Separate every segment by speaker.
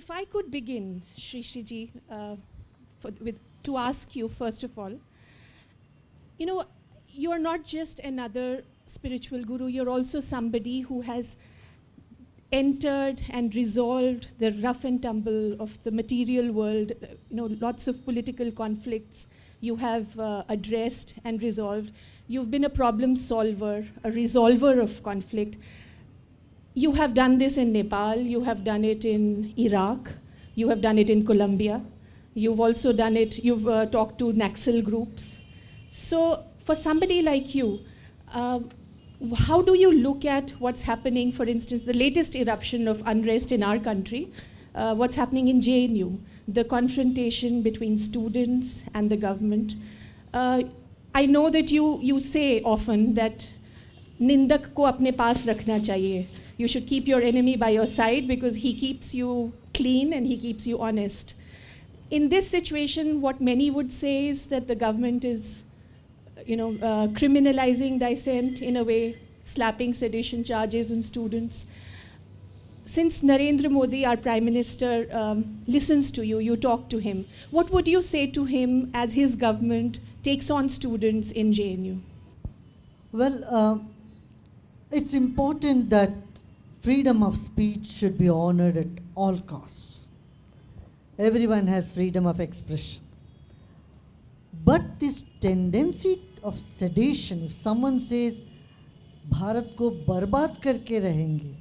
Speaker 1: if I could begin, Sri Shriji, to ask you, first of all, you know, you're not just another spiritual guru, you're also somebody who has entered and resolved the rough and tumble of the material world, lots of political conflicts you have addressed and resolved. You've been a problem solver, a resolver of conflict. You have done this in Nepal, you have done it in Iraq, you have done it in Colombia, you've also done it, you've talked to Naxal groups. So for somebody like you, how do you look at what's happening, for instance, the latest eruption of unrest in our country, what's happening in JNU, the confrontation between students and the government? I know that you say often that nindak ko apne paas rakhna chahiye. You should keep your enemy by your side because he keeps you clean and he keeps you honest. In this situation, what many would say is that the government is criminalizing dissent in a way, slapping sedition charges on students. Since Narendra Modi, our Prime Minister, listens to you, you talk to him, what would you say to him as his government takes on students in JNU?
Speaker 2: Well, it's important that freedom of speech should be honored at all costs. Everyone has freedom of expression. But this tendency of sedition, if someone says, Bharat ko barbad karke rahenge,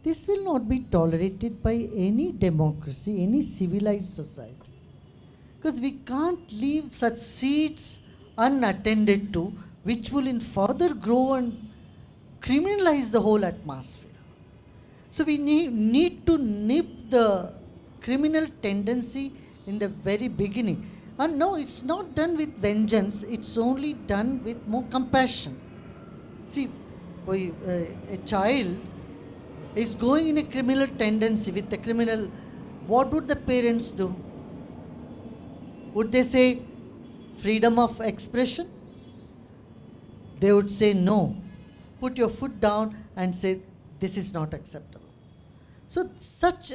Speaker 2: this will not be tolerated by any democracy, any civilized society. Because we can't leave such seeds unattended to, which will in further grow and criminalize the whole atmosphere. So we need to nip the criminal tendency in the very beginning. And no, it's not done with vengeance, it's only done with more compassion. See, a child is going in a criminal tendency with the criminal, what would the parents do? Would they say freedom of expression? They would say no. Put your foot down and say this is not acceptable. So such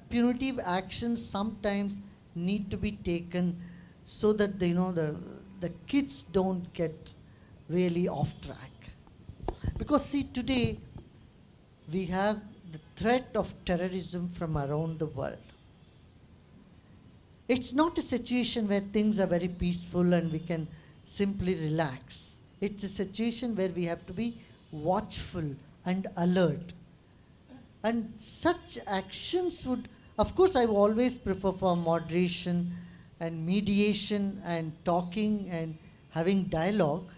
Speaker 2: punitive actions sometimes need to be taken so that the kids don't get really off track. Because see, today we have the threat of terrorism from around the world. It's not a situation where things are very peaceful and we can simply relax. It's a situation where we have to be watchful and alert. And such actions would, of course, I always prefer for moderation and mediation and talking and having dialogue,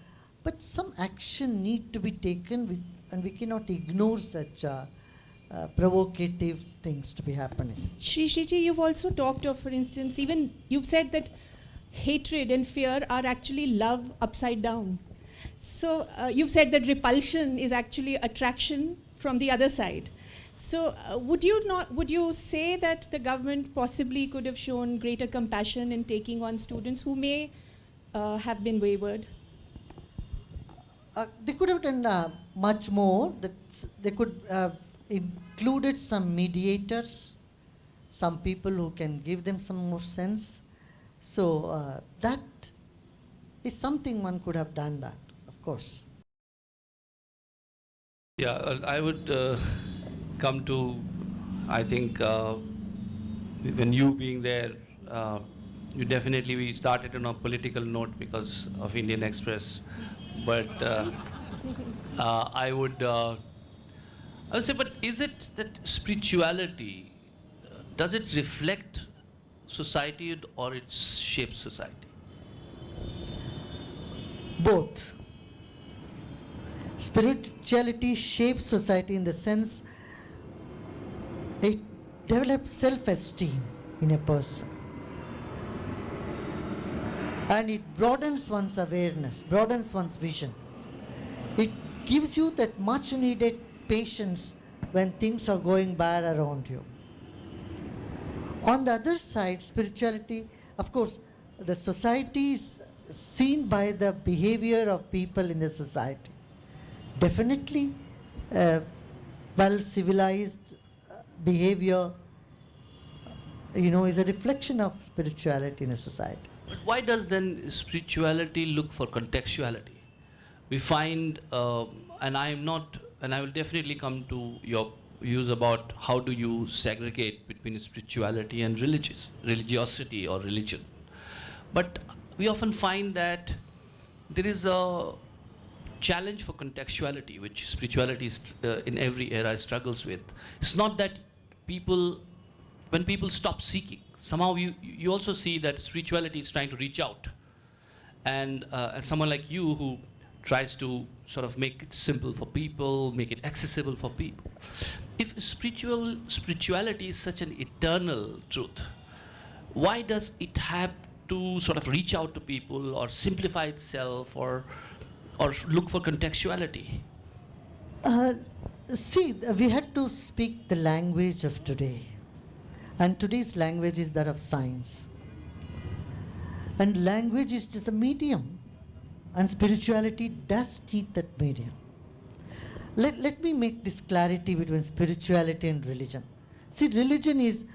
Speaker 2: but some action need to be taken with, and we cannot ignore such provocative things to be happening.
Speaker 1: Sri Shriji, you've also talked of, for instance, even you've said that hatred and fear are actually love upside down. So you've said that repulsion is actually attraction from the other side. So would you say that the government possibly could have shown greater compassion in taking on students who may have been wayward?
Speaker 2: They could have done much more. They could have included some mediators, some people who can give them some more sense. So that is something one could have done that, of course.
Speaker 3: Yeah, I would come to, I think, when you being there, we started on a political note because of Indian Express. But I would say, but is it that spirituality, does it reflect society or it shapes society?
Speaker 2: Both. Spirituality shapes society in the sense it develops self-esteem in a person. And it broadens one's awareness, broadens one's vision. It gives you that much needed patience when things are going bad around you. On the other side, spirituality, of course, the society is seen by the behavior of people in the society. Definitely, well-civilized behavior is a reflection of spirituality in a society.
Speaker 3: But why does then spirituality look for contextuality? We find, and I am not, and I will definitely come to your views about how do you segregate between spirituality and religiosity or religion. But we often find that there is a challenge for contextuality, which spirituality in every era struggles with. It's not that people, when people stop seeking, somehow you also see that spirituality is trying to reach out. And someone like you who tries to sort of make it simple for people, make it accessible for people. If spirituality is such an eternal truth, why does it have to sort of reach out to people or simplify itself or look for contextuality?
Speaker 2: See, we had to speak the language of today. And today's language is that of science. And language is just a medium. And spirituality does need that medium. Let me make this clarity between spirituality and religion. See, religion is,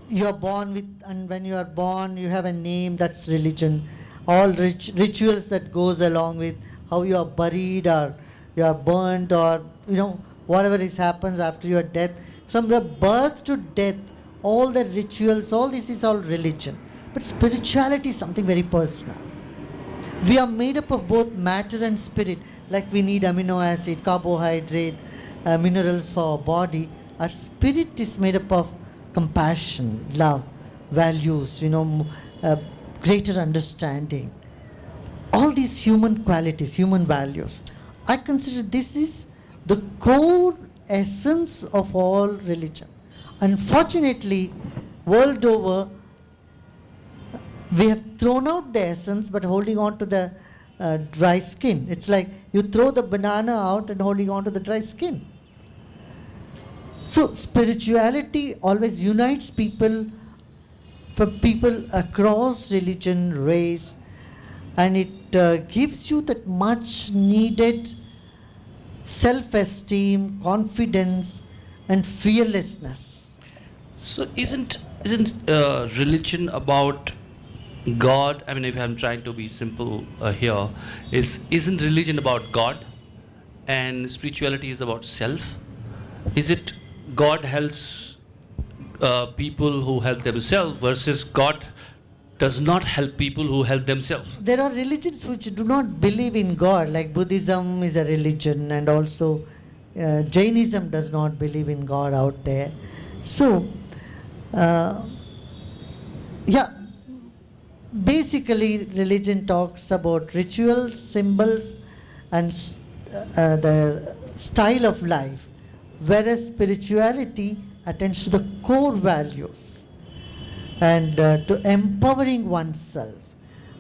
Speaker 2: you are born with, and when you are born, you have a name, that's religion. All rituals that goes along with how you are buried or you are burnt or, whatever happens after your death. From the birth to death, all the rituals, all this is all religion. But spirituality is something very personal. We are made up of both matter and spirit. Like we need amino acid, carbohydrate, minerals for our body. Our spirit is made up of compassion, love, values, greater understanding. All these human qualities, human values. I consider this is the core essence of all religion. Unfortunately, world over, we have thrown out the essence but holding on to the dry skin. It's like you throw the banana out and holding on to the dry skin. So spirituality always unites people, for people across religion, race, and it gives you that much needed self-esteem, confidence, and fearlessness.
Speaker 3: So isn't religion about God? I mean, if I'm trying to be simple here, isn't religion about God and spirituality is about self? Is it God helps people who help themselves versus God does not help people who help themselves?
Speaker 2: There are religions which do not believe in God, like Buddhism is a religion, and also Jainism does not believe in God out there. So, basically religion talks about rituals, symbols, and the style of life, whereas spirituality attends to the core values and to empowering oneself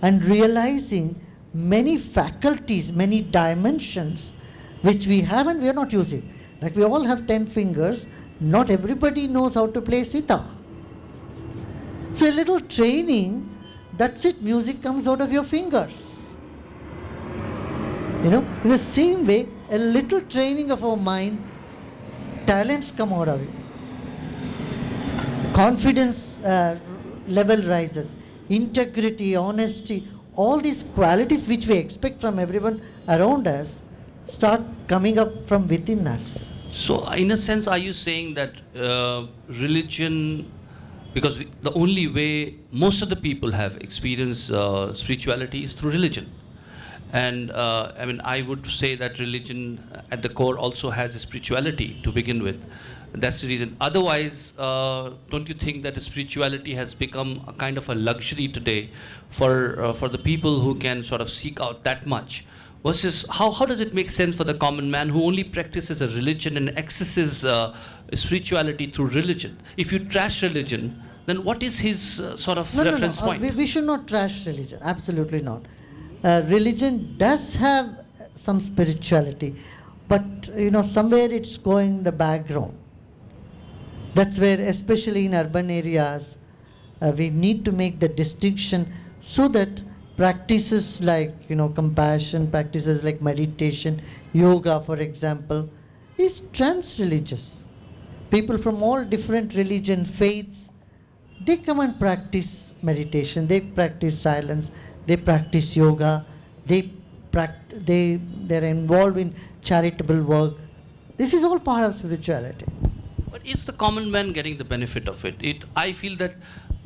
Speaker 2: and realizing many faculties, many dimensions which we have and we are not using. Like we all have 10 fingers, not everybody knows how to play sitar. So a little training, that's it, music comes out of your fingers. In the same way, a little training of our mind, talents come out of it. Confidence level rises, integrity, honesty, all these qualities which we expect from everyone around us start coming up from within us.
Speaker 3: So in a sense, are you saying that religion, because the only way most of the people have experienced spirituality is through religion. And I would say that religion at the core also has a spirituality to begin with. That's the reason. Otherwise, don't you think that the spirituality has become a kind of a luxury today for the people who can sort of seek out that much? Versus how does it make sense for the common man who only practices a religion and accesses spirituality through religion? If you trash religion, then what is his reference point?
Speaker 2: We should not trash religion. Absolutely not. Religion does have some spirituality, but somewhere it's going the background. That's where, especially in urban areas, we need to make the distinction so that practices like compassion, practices like meditation, yoga, for example, is trans-religious. People from all different religion, faiths they come and practice meditation, they practice silence, they practice yoga, they're involved in charitable work. This is all part of spirituality.
Speaker 3: But is the common man getting the benefit of it? I feel that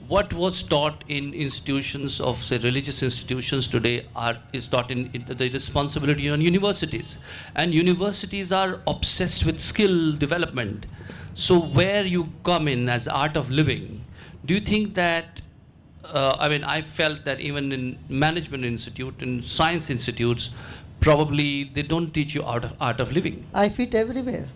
Speaker 3: what was taught in institutions of, say, religious institutions today is taught in the responsibility on universities. And universities are obsessed with skill development. So where you come in as art of living, do you think that, I felt that even in management institute, in science institutes, probably they don't teach you art of living.
Speaker 2: I fit everywhere.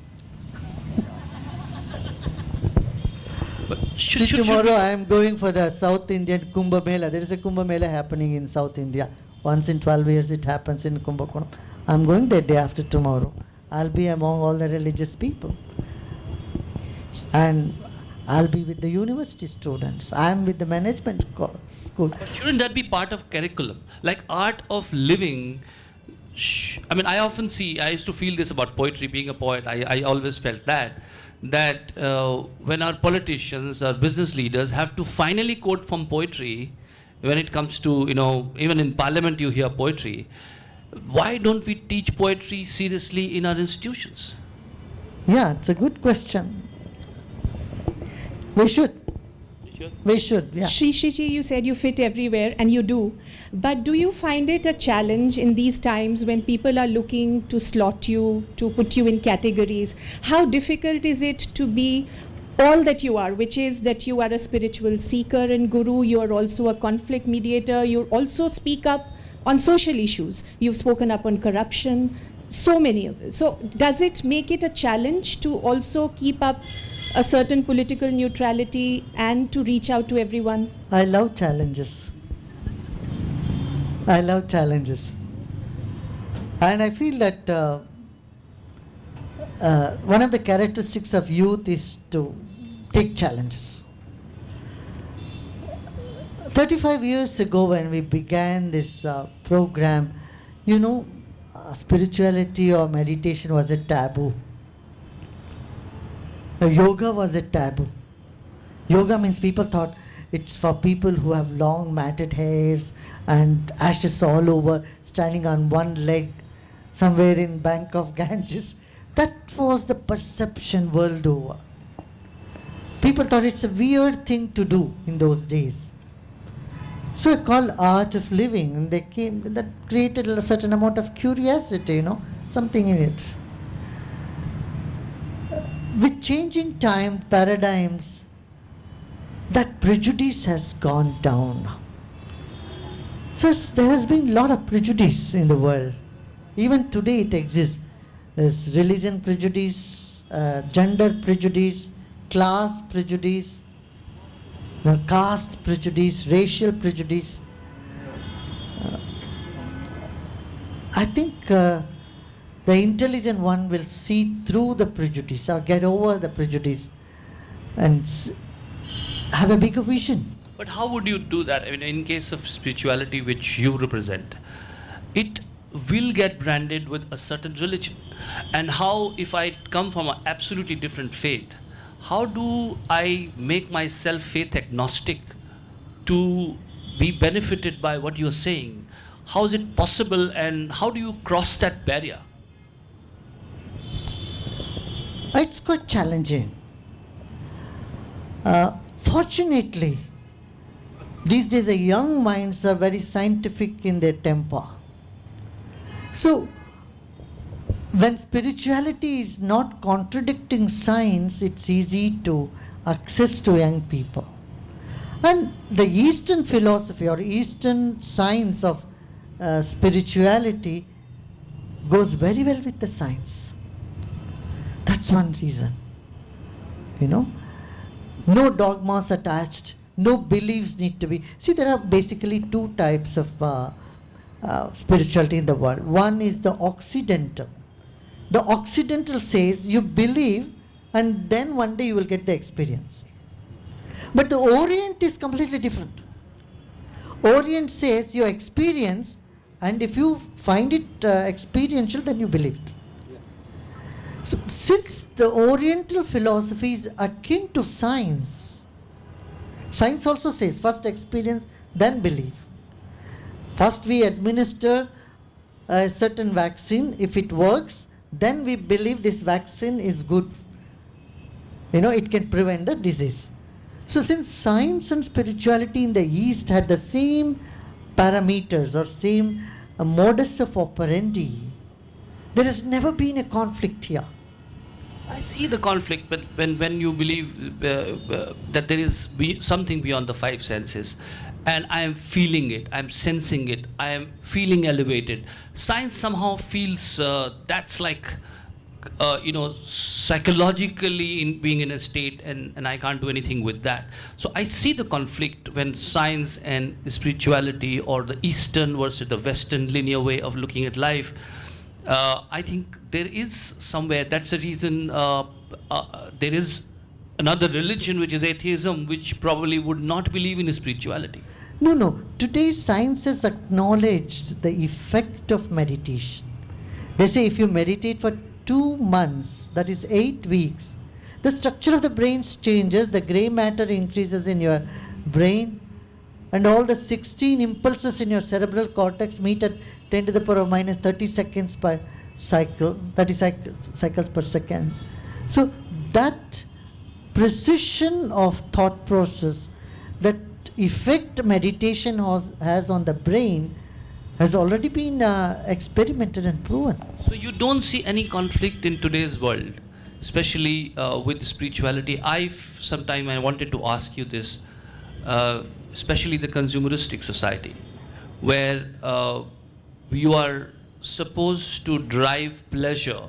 Speaker 3: But
Speaker 2: See, tomorrow I am going for the South Indian Kumbh Mela. There is a Kumbh Mela happening in South India. Once in 12 years it happens in Kumbakonam. I am going there day after tomorrow. I'll be among all the religious people. And I'll be with the university students. I am with the management school.
Speaker 3: But shouldn't that be part of curriculum? Like art of living. I often see, I used to feel this about poetry, being a poet. I always felt that when our politicians, our business leaders have to finally quote from poetry, when it comes to, even in parliament you hear poetry, why don't we teach poetry seriously in our institutions?
Speaker 2: Yeah, it's a good question. We should. We should, yeah.
Speaker 1: Sri Shriji, you said you fit everywhere, and you do. But do you find it a challenge in these times when people are looking to slot you, to put you in categories? How difficult is it to be all that you are, which is that you are a spiritual seeker and guru, you are also a conflict mediator, you also speak up on social issues, you've spoken up on corruption, so many of it. So does it make it a challenge to also keep up a certain political neutrality and to reach out to everyone?
Speaker 2: I love challenges. I love challenges. And I feel that one of the characteristics of youth is to take challenges. 35 years ago when we began this program, spirituality or meditation was a taboo. Yoga was a taboo. Yoga means people thought it's for people who have long matted hairs and ashes all over, standing on one leg somewhere in bank of Ganges. That was the perception world over. People thought it's a weird thing to do in those days. So it's called art of living, and that created a certain amount of curiosity, something in it. With changing time paradigms, that prejudice has gone down. So there has been a lot of prejudice in the world. Even today it exists. There's religion prejudice, gender prejudice, class prejudice, caste prejudice, racial prejudice. I think the intelligent one will see through the prejudice or get over the prejudice and have a bigger vision.
Speaker 3: But how would you do that? In case of spirituality which you represent, it will get branded with a certain religion. And how, if I come from an absolutely different faith, how do I make myself faith agnostic to be benefited by what you're saying? How is it possible, and how do you cross that barrier?
Speaker 2: It's quite challenging. Fortunately, these days the young minds are very scientific in their temper. So, when spirituality is not contradicting science, it's easy to access to young people. And the Eastern philosophy or Eastern science of spirituality goes very well with the science. That's one reason. No dogmas attached, no beliefs need to be. See, there are basically two types of spirituality in the world. One is the Occidental. The Occidental says you believe and then one day you will get the experience. But the Orient is completely different. Orient says you experience, and if you find it experiential, then you believe it. So, since the Oriental philosophy is akin to science, Science also says first experience, then believe. First we administer a certain vaccine. If it works, then we believe this vaccine is good. It can prevent the disease. So since science and spirituality in the East had the same parameters or same modus of operandi, there has never been a conflict here.
Speaker 3: I see the conflict, but when you believe that there is something beyond the five senses, and I am feeling it, I am sensing it, I am feeling elevated, science somehow feels that's like, psychologically being in a state, and I can't do anything with that. So I see the conflict when science and spirituality, or the Eastern versus the Western linear way of looking at life. I think there is somewhere, that's the reason there is another religion, which is atheism, which probably would not believe in spirituality.
Speaker 2: No. Today science has acknowledged the effect of meditation. They say if you meditate for 2 months, that is 8 weeks, the structure of the brain changes, the gray matter increases in your brain, and all the 16 impulses in your cerebral cortex meet at 10 to the power of minus 30 seconds per cycle, 30 cycles per second. So that precision of thought process, that effect meditation has on the brain, has already been experimented and proven.
Speaker 3: So you don't see any conflict in today's world, especially with spirituality. Sometime I wanted to ask you this, especially the consumeristic society, where you are supposed to drive pleasure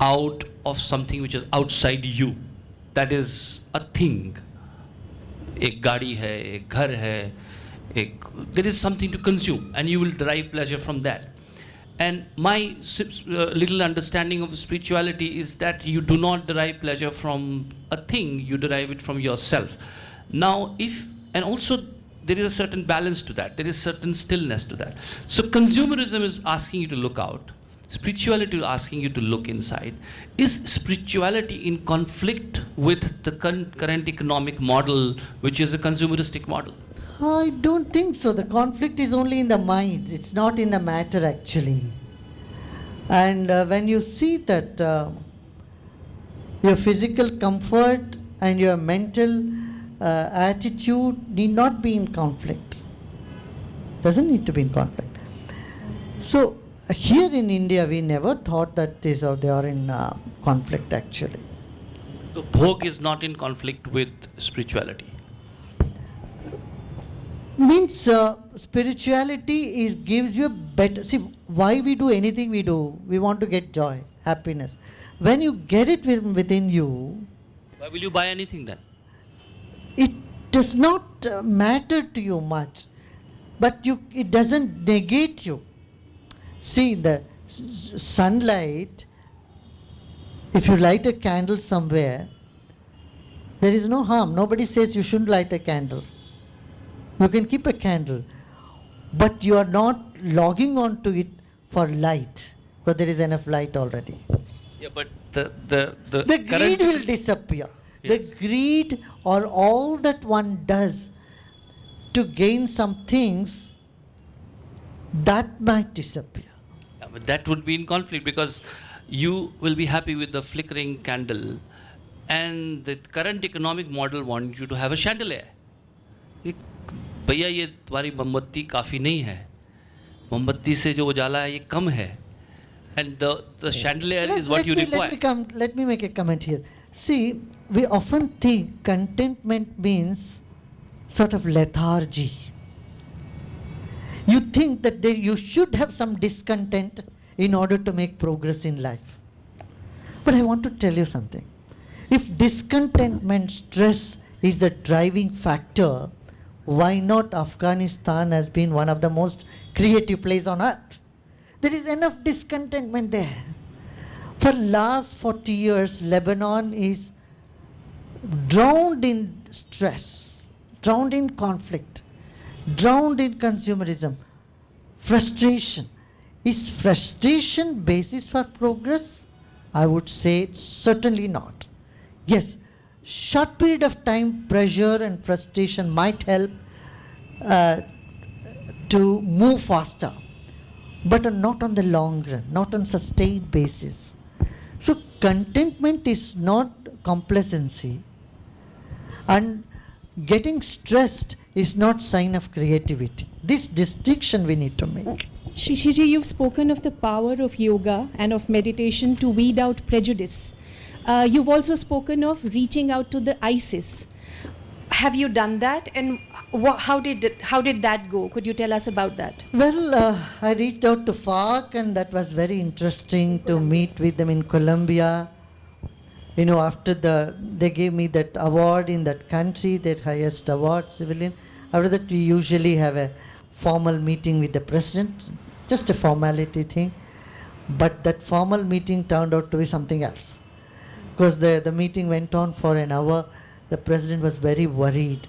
Speaker 3: out of something which is outside you. That is a thing. एक गाड़ी है, एक घर है, there is something to consume, and you will derive pleasure from that. And my little understanding of spirituality is that you do not derive pleasure from a thing, you derive it from yourself. Now, and also there is a certain balance to that, there is certain stillness to that. So consumerism is asking you to look out, spirituality is asking you to look inside. Is spirituality in conflict with the current economic model, which is a consumeristic model?
Speaker 2: I don't think so. The conflict is only in the mind, it's not in the matter actually. And when you see that your physical comfort and your mental attitude need not be in conflict, doesn't need to be in conflict. So here in India, we never thought that they are in conflict actually.
Speaker 3: So bhog is not in conflict with spirituality.
Speaker 2: Means spirituality gives you a better. See, why we do anything we do? We want to get joy, happiness. When you get it within you,
Speaker 3: why will you buy anything then?
Speaker 2: It does not matter to you much, but it doesn't negate you. See, the sunlight, if you light a candle somewhere, there is no harm. Nobody says you shouldn't light a candle. You can keep a candle, but you are not logging on to it for light, because there is enough light already.
Speaker 3: Yeah, but the
Speaker 2: greed will disappear.
Speaker 3: Yes.
Speaker 2: The greed, or all that one does to gain some things, that might disappear.
Speaker 3: Yeah, but that would be in conflict, because you will be happy with the flickering candle, and the current economic model wants you to have a chandelier. भैया ये तुम्हारी मोमबत्ती काफ़ी नहीं है, मोमबत्ती से जो उजाला है ये कम है, and the chandelier is what you require.
Speaker 2: Let me make a comment here. See, we often think contentment means sort of lethargy. You think that you should have some discontent in order to make progress in life. But I want to tell you something. If discontentment, stress is the driving factor, why not Afghanistan has been one of the most creative places on earth? There is enough discontentment there. For last 40 years, Lebanon is drowned in stress, drowned in conflict, drowned in consumerism, frustration. Is frustration basis for progress? I would say certainly not. Yes, short period of time, pressure and frustration might help to move faster, but not on the long run, not on sustained basis. So contentment is not complacency, and getting stressed is not sign of creativity. This distinction we need to make.
Speaker 1: Shishiji, you've spoken of the power of yoga and of meditation to weed out prejudice. You've also spoken of reaching out to the ISIS. Have you done that, and how did that go? Could you tell us about that?
Speaker 2: Well, I reached out to FARC, and that was very interesting to meet with them in Colombia. You know, after they gave me that award in that country, that highest award, civilian. After that, we usually have a formal meeting with the president, just a formality thing. But that formal meeting turned out to be something else, because the meeting went on for an hour. The president was very worried.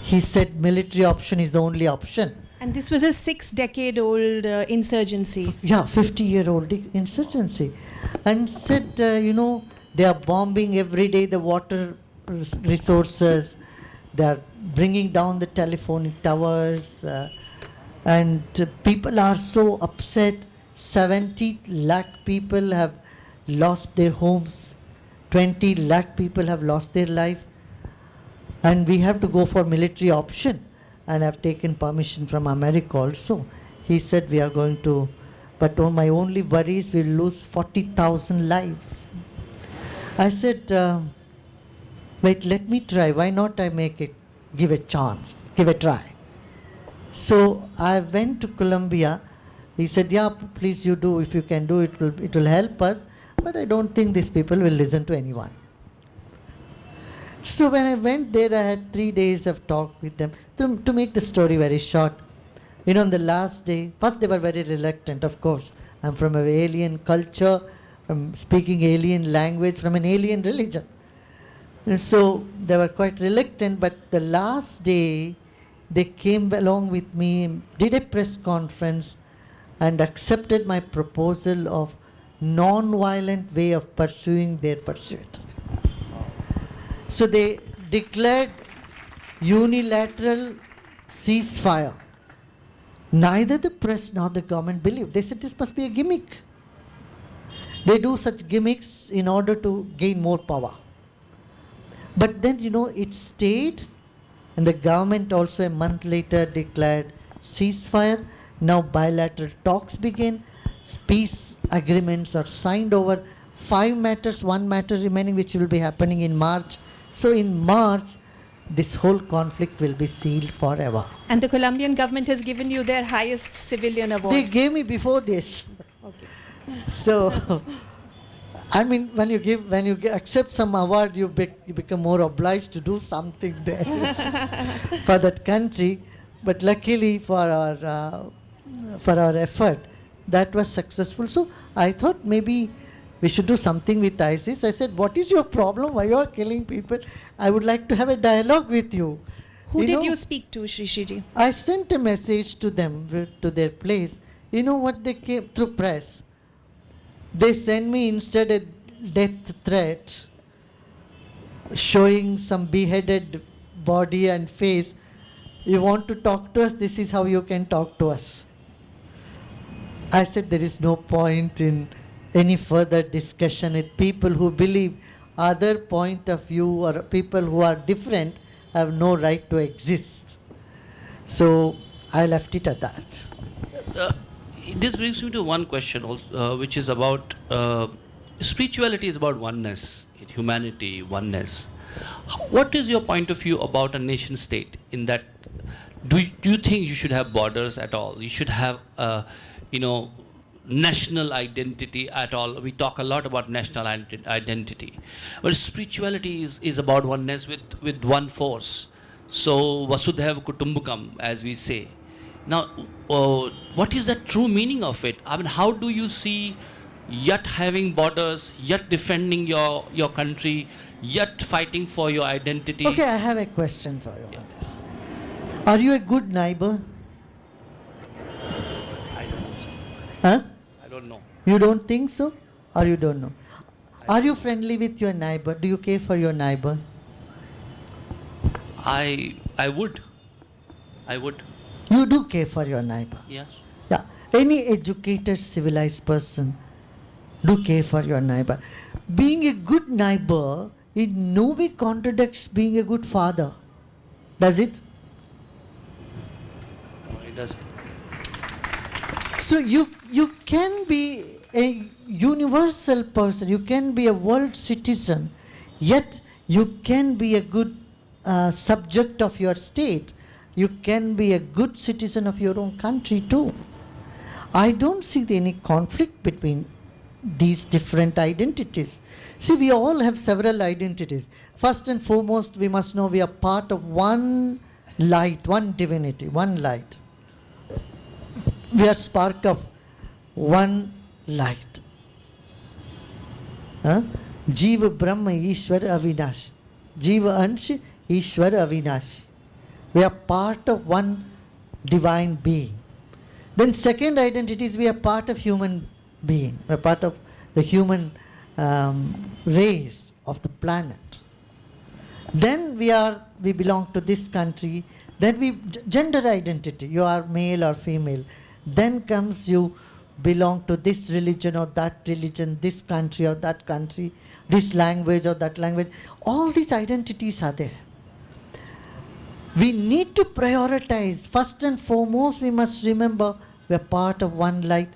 Speaker 2: He said military option is the only option.
Speaker 1: And this was a 6-decade-old insurgency.
Speaker 2: Yeah, 50-year-old insurgency. And said, they are bombing every day the water resources. They are bringing down the telephonic towers. And people are so upset. 70 lakh people have lost their homes. 20 lakh people have lost their life. And we have to go for military option. And I've taken permission from America also. He said we are going to, but my only worry is we'll lose 40,000 lives. I said, wait, let me try. Why not I give a chance, give a try. So I went to Colombia. He said, yeah, please you do. If you can do it, it will help us. But I don't think these people will listen to anyone. So when I went there, I had 3 days of talk with them. To make the story very short, on the last day, first they were very reluctant, of course. I'm from an alien culture, from speaking alien language, from an alien religion. And so they were quite reluctant, but the last day, they came along with me, did a press conference, and accepted my proposal of non-violent way of pursuing their pursuit. So they declared unilateral ceasefire. Neither the press nor the government believed. They said this must be a gimmick. They do such gimmicks in order to gain more power. But then, it stayed, and the government also a month later declared ceasefire. Now bilateral talks begin. Peace agreements are signed over 5 matters, 1 matter remaining, which will be happening in March. So in March, this whole conflict will be sealed forever.
Speaker 1: And the Colombian government has given you their highest civilian award.
Speaker 2: They gave me before this.
Speaker 1: Okay.
Speaker 2: So, when you accept some award, you become more obliged to do something there for that country. But luckily for our effort, that was successful. So I thought maybe we should do something with ISIS. I said, what is your problem? Why you are killing people? I would like to have a dialogue with you.
Speaker 1: Who did you speak to, Shishiji?
Speaker 2: I sent a message to them, to their place. You know what they came through press? They sent me instead a death threat showing some beheaded body and face. You want to talk to us? This is how you can talk to us. I said there is no point in any further discussion with people who believe other point of view, or people who are different have no right to exist. So I left it at that.
Speaker 3: This brings me to one question also, which is about spirituality is about oneness, humanity, oneness. What is your point of view about a nation state in that? Do you think you should have borders at all? You should have national identity at all. We talk a lot about national identity, but spirituality is about oneness with one force. So Vasudhaiva Kutumbakam, as we say. Now, what is the true meaning of it? How do you see yet having borders, yet defending your country, yet fighting for your identity?
Speaker 2: Okay, I have a question for you on this. Are you a good neighbor?
Speaker 3: I don't know.
Speaker 2: Huh?
Speaker 3: I don't know.
Speaker 2: You don't think so? Or you don't know? Are you friendly with your neighbor? Do you care for your neighbor?
Speaker 3: I would. I would.
Speaker 2: You do care for your neighbor.
Speaker 3: Yes.
Speaker 2: Yeah. Any educated, civilized person do care for your neighbor. Being a good neighbor in no way contradicts being a good father. Does it?
Speaker 3: No, it doesn't.
Speaker 2: So you can be a universal person, you can be a world citizen, yet you can be a good subject of your state. You can be a good citizen of your own country too. I don't see any conflict between these different identities. See, we all have several identities. First and foremost, we must know we are part of one light, one divinity, one light. We are spark of one light. Jiva Brahma Ishwar Avinash. Jiva Ansh Ishwar Avinash. We are part of one divine being. Then second identity is we are part of human being. We are part of the human race of the planet. Then we belong to this country. Then gender identity. You are male or female. Then comes you belong to this religion or that religion, this country or that country, this language or that language. All these identities are there. We need to prioritize. First and foremost, we must remember we are part of one light,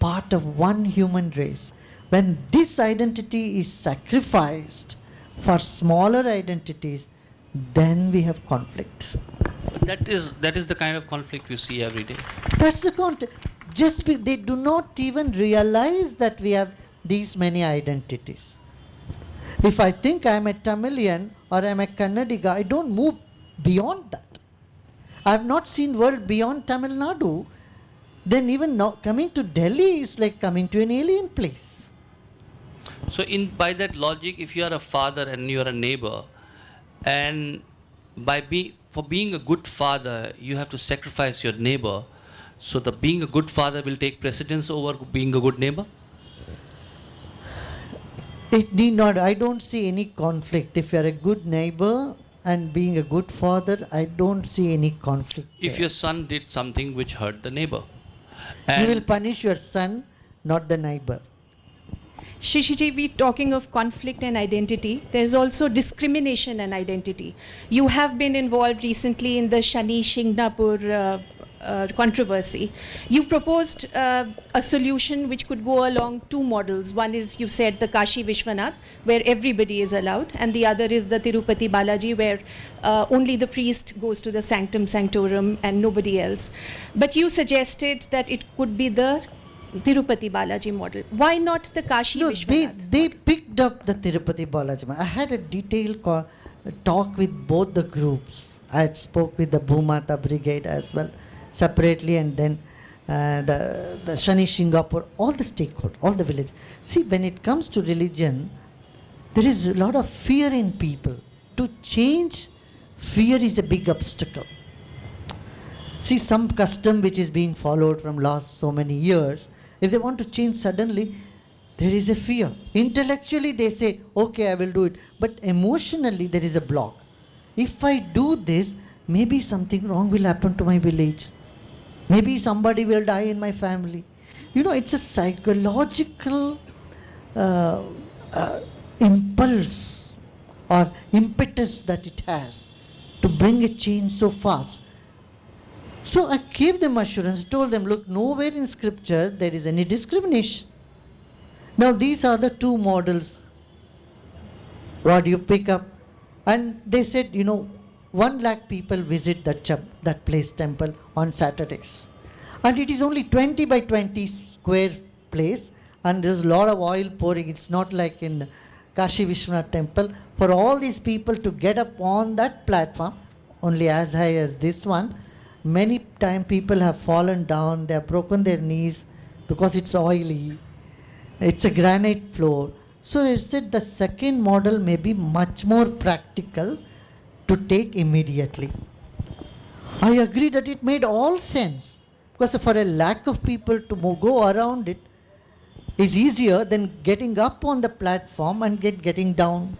Speaker 2: part of one human race. When this identity is sacrificed for smaller identities, then we have conflict.
Speaker 3: That is the kind of conflict we see every day.
Speaker 2: That's the context. They do not even realize that we have these many identities. If I think I am a Tamilian or I am a Kannadiga, I don't move beyond that. I have not seen world beyond Tamil Nadu. Then even now coming to Delhi is like coming to an alien place.
Speaker 3: So by that logic, if you are a father and you are a neighbor, and for being a good father, you have to sacrifice your neighbor. So being a good father will take precedence over being a good neighbor?
Speaker 2: It need not. I don't see any conflict. If you are a good neighbor and being a good father, I don't see any conflict.
Speaker 3: If
Speaker 2: there.
Speaker 3: your son did something which hurt the neighbor,
Speaker 2: You will punish your son, not the neighbor.
Speaker 1: Shishiji, we talking of conflict and identity. There's also discrimination and identity. You have been involved recently in the Shani Shingnapur controversy. You proposed a solution which could go along two models. One is, you said, the Kashi Vishwanath, where everybody is allowed, and the other is the Tirupati Balaji, where only the priest goes to the sanctum sanctorum and nobody else. But you suggested that it could be the Tirupati Balaji model. Why not the Kashi Vishwanath?
Speaker 2: They picked up the Tirupati Balaji model. I had a detailed talk with both the groups. I had spoke with the Bhumata Brigade as well, separately, and then the Shani Singapore, all the stakeholders, all the villages. See, when it comes to religion, there is a lot of fear in people. To change, fear is a big obstacle. See, some custom which is being followed from last so many years, if they want to change suddenly, there is a fear. Intellectually they say, okay, I will do it. But emotionally there is a block. If I do this, maybe something wrong will happen to my village. Maybe somebody will die in my family. You know, it's a psychological impulse or impetus that it has to bring a change so fast. So I gave them assurance, told them, look, nowhere in scripture there is any discrimination. Now these are the two models. What do you pick up? And they said, 1 lakh people visit that place, temple, on Saturdays. And it is only 20 by 20 square place, and there's a lot of oil pouring. It's not like in Kashi Vishwanath temple. For all these people to get up on that platform, only as high as this one, many times people have fallen down, they have broken their knees because it's oily. It's a granite floor. So they said the second model may be much more practical to take immediately. I agree that it made all sense, because for a lack of people to go around it, is easier than getting up on the platform and getting down.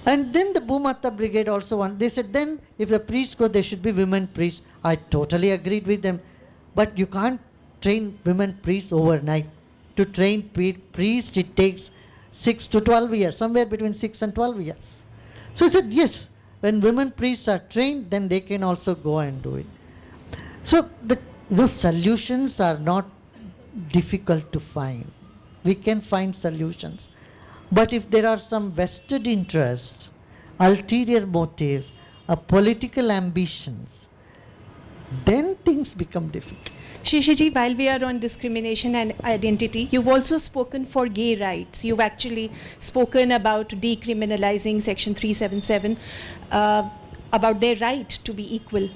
Speaker 2: And then the Bhumata Brigade also they said then if the priests go, there should be women priests. I totally agreed with them. But you can't train women priests overnight. To train priests, it takes 6 to 12 years, somewhere between 6 and 12 years. So I said, yes, when women priests are trained, then they can also go and do it. So those solutions are not difficult to find. We can find solutions. But if there are some vested interests, ulterior motives, political ambitions, then things become difficult.
Speaker 1: Sri Sri Ji, while we are on discrimination and identity, you've also spoken for gay rights. You've actually spoken about decriminalizing Section 377, about their right to be equal.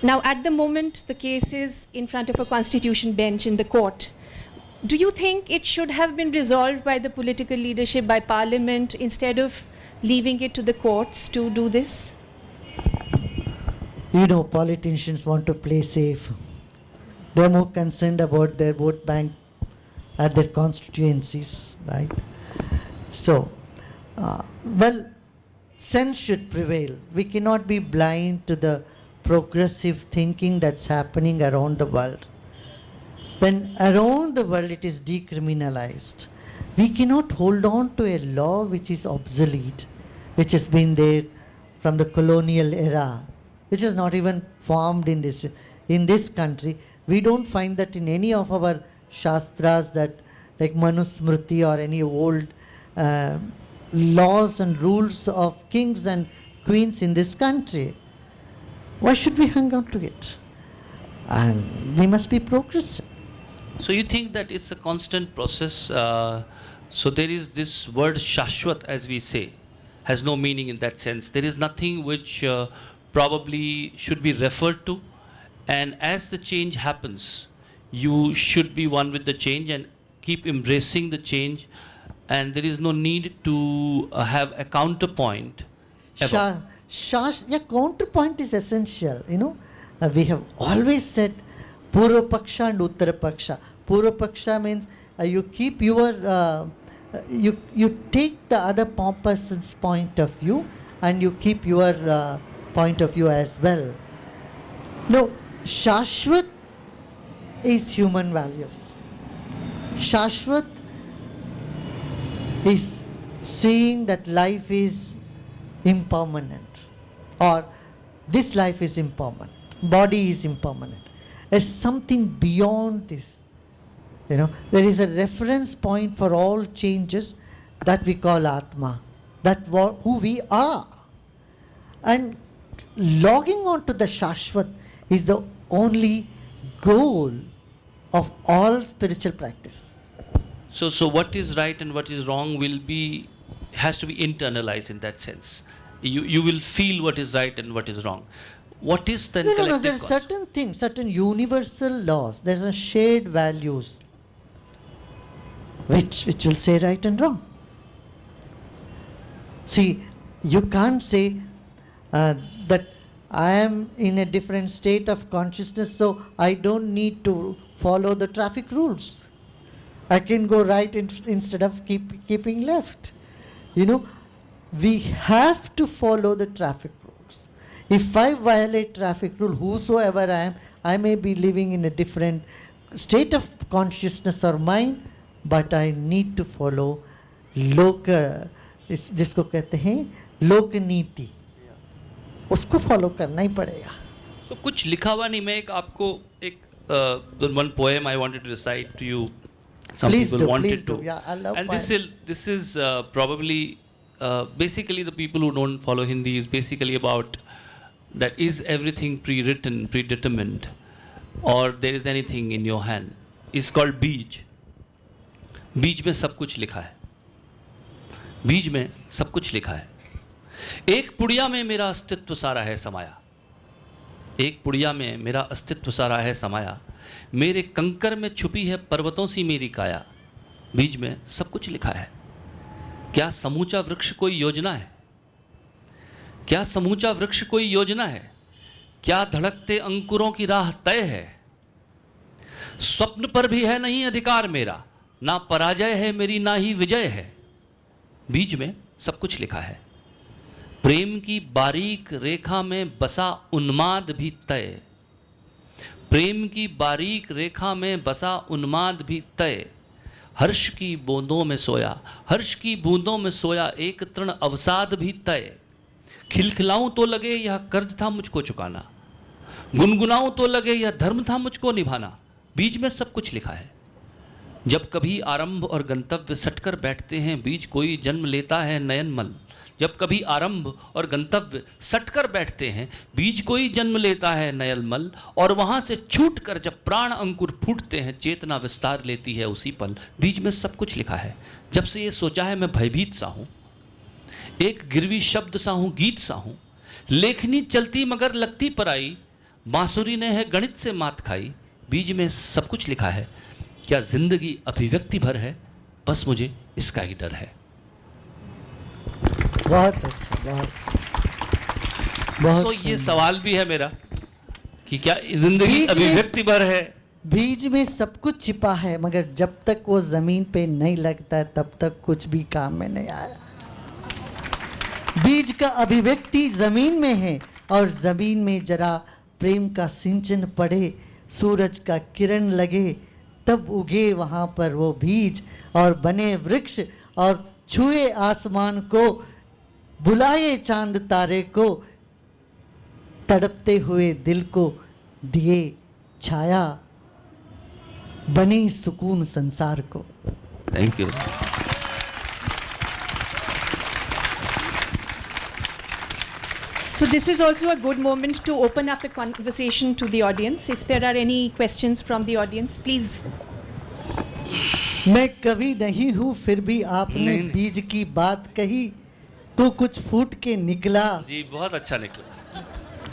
Speaker 1: Now, at the moment, the case is in front of a constitution bench in the court. Do you think it should have been resolved by the political leadership, by parliament, instead of leaving it to the courts to do this?
Speaker 2: You know, politicians want to play safe. They're more concerned about their vote bank at their constituencies, right? So, sense should prevail. We cannot be blind to the progressive thinking that's happening around the world. When around the world it is decriminalized, we cannot hold on to a law which is obsolete, which has been there from the colonial era, which is not even formed in this country. We don't find that in any of our shastras, that like Manusmriti or any old laws and rules of kings and queens in this country. Why should we hang on to it? And we must be progressive.
Speaker 3: So you think that it's a constant process? So there is this word Shashwat, as we say, has no meaning in that sense. There is nothing which probably should be referred to. And as the change happens, you should be one with the change and keep embracing the change. And there is no need to have a counterpoint ever.
Speaker 2: Counterpoint is essential. You know, we have always said Purva Paksha and Uttara Paksha. Purva Paksha means you keep your, you take the other person's point of view and you keep your point of view as well. No, Shashwat is human values. Shashwat is seeing that life is impermanent, or this life is impermanent, body is impermanent. As something beyond this. You know, there is a reference point for all changes that we call Atma, that who we are. And logging on to the Shashwat is the only goal of all spiritual practices.
Speaker 3: So what is right and what is wrong has to be internalized in that sense. You will feel what is right and what is wrong. What is then collective
Speaker 2: No, there are certain things, certain universal laws. There are shared values which will say right and wrong. See, you can't say that I am in a different state of consciousness, so I don't need to follow the traffic rules. I can go right instead of keeping left. You know, we have to follow the traffic rules. If I violate traffic rule, whosoever I am, I may be living in a different state of consciousness or mind, but I need to follow जिसको कहते हैं लोक नीति, उसको follow करना ही पड़ेगा.
Speaker 3: So कुछ लिखा हुआ नहीं, मैं एक आपको एक one poem I wanted to recite to you. Some people wanted to.
Speaker 2: Yeah, I love
Speaker 3: and
Speaker 2: poems.
Speaker 3: this is probably basically the people who don't follow Hindi is basically about that is everything pre-written, predetermined, or there is anything in your hand. It's called बीज. बीज में सब कुछ लिखा है. बीज में सब कुछ लिखा है. एक पुड़िया में मेरा अस्तित्व सारा है समाया. एक पुड़िया में मेरा अस्तित्व सारा है समाया. मेरे कंकर में छुपी है पर्वतों सी मेरी काया. बीज में सब कुछ लिखा है. क्या समूचा वृक्ष कोई योजना है? क्या समूचा वृक्ष कोई योजना है? क्या धड़कते अंकुरों की राह तय है? स्वप्न पर भी है नहीं अधिकार मेरा, ना पराजय है मेरी ना ही विजय है, बीच में सब कुछ लिखा है। प्रेम की बारीक रेखा में बसा उन्माद भी तय, प्रेम की बारीक रेखा में बसा उन्माद भी तय, हर्ष की बूंदों में सोया, हर्ष की बूंदों में सोया एक तृण अवसाद भी तय। खिलखिलाऊं तो लगे यह कर्ज था मुझको चुकाना, गुनगुनाऊं तो लगे यह धर्म था मुझको निभाना, बीच में सब कुछ लिखा है। जब कभी आरंभ और गंतव्य सटकर बैठते हैं, बीच कोई जन्म लेता है नयनमल। जब कभी आरंभ और गंतव्य सटकर बैठते हैं, बीच कोई जन्म लेता है नयनमल, और वहां से छूटकर जब प्राण अंकुर फूटते हैं, चेतना विस्तार लेती है उसी पल। बीच में सब कुछ लिखा है। जब से ये सोचा है मैं भयभीत सा हूं, एक गिरवी शब्द सा हूं, गीत सा हूं, लेखनी चलती मगर लगती पराई, बांसुरी ने है गणित से मात खाई। बीच में सब कुछ लिखा है। क्या जिंदगी अभिव्यक्ति भर है, बस मुझे इसका ही डर है।
Speaker 2: बहुत अच्छा, बहुत अच्छा, बहुत
Speaker 3: तो ये
Speaker 2: सुंदर।
Speaker 3: सवाल भी है मेरा कि क्या जिंदगी
Speaker 2: बीच में
Speaker 3: अभिव्यक्ति भर है?
Speaker 2: बीज में सब कुछ छिपा है, मगर जब तक वो जमीन पे नहीं लगता है तब तक कुछ भी काम में नहीं आया। बीज का अभिव्यक्ति जमीन में है, और जमीन में जरा प्रेम का सिंचन पड़े, सूरज का किरण लगे, तब उगे वहाँ पर वो बीज और बने वृक्ष, और छुए आसमान को, बुलाए चांद तारे को, तड़पते हुए दिल को दिए छाया, बने सुकून संसार को।
Speaker 3: Thank you.
Speaker 1: So this is also a good moment to open up the conversation to the audience. If there are any questions from the audience, please.
Speaker 2: मैं कवि नहीं हूँ, फिर भी आपने
Speaker 3: नहीं।
Speaker 2: बीज की बात कही, तो कुछ फूट के निकला,
Speaker 3: जी बहुत अच्छा निकला,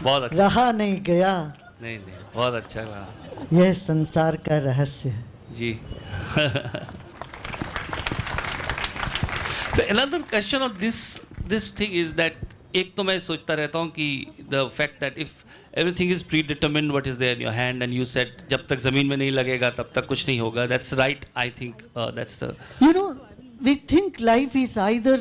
Speaker 3: बहुत अच्छा।
Speaker 2: रहा नहीं गया,
Speaker 3: नहीं नहीं, बहुत अच्छा रहा
Speaker 2: यह संसार का रहस्य है।
Speaker 3: जी। So another question of this thing is that एक तो मैं सोचता रहता हूँ कि the fact that if everything is predetermined what is there in your hand, and you said जब तक जमीन में नहीं लगेगा तब तक कुछ नहीं होगा, that's right. I think that's the
Speaker 2: You know, we think life is either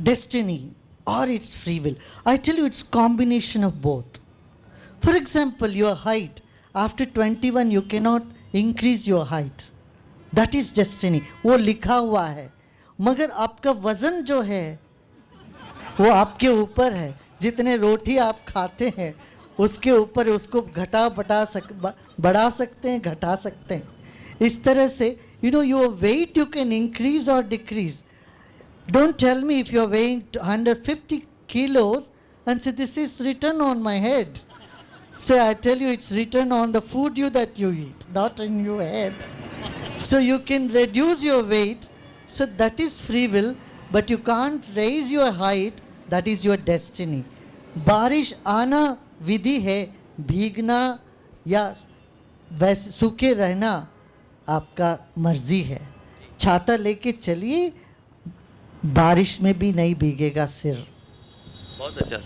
Speaker 2: destiny or it's free will. I tell you, it's combination of both. For example, your height. After 21, you cannot increase your height. That is destiny. वो लिखा हुआ है। मगर आपका वजन जो है वो आपके ऊपर है। जितने रोटी आप खाते हैं उसके ऊपर उसको बढ़ा सकते हैं, घटा सकते हैं। इस तरह से your weight you can increase or decrease. Don't tell me if you're weighing 150 kilos and say this is written on my head. Say, I tell you, it's written on the food that you eat, not in your head. So you can reduce your weight, so that is free will, but you can't raise your height, that is your destiny. बारिश आना विधि है, भीगना या वैसे सूखे रहना आपका मर्जी है। छाता लेके चलिए, बारिश में भी नहीं भीगेगा सिर।
Speaker 3: बहुत अच्छा।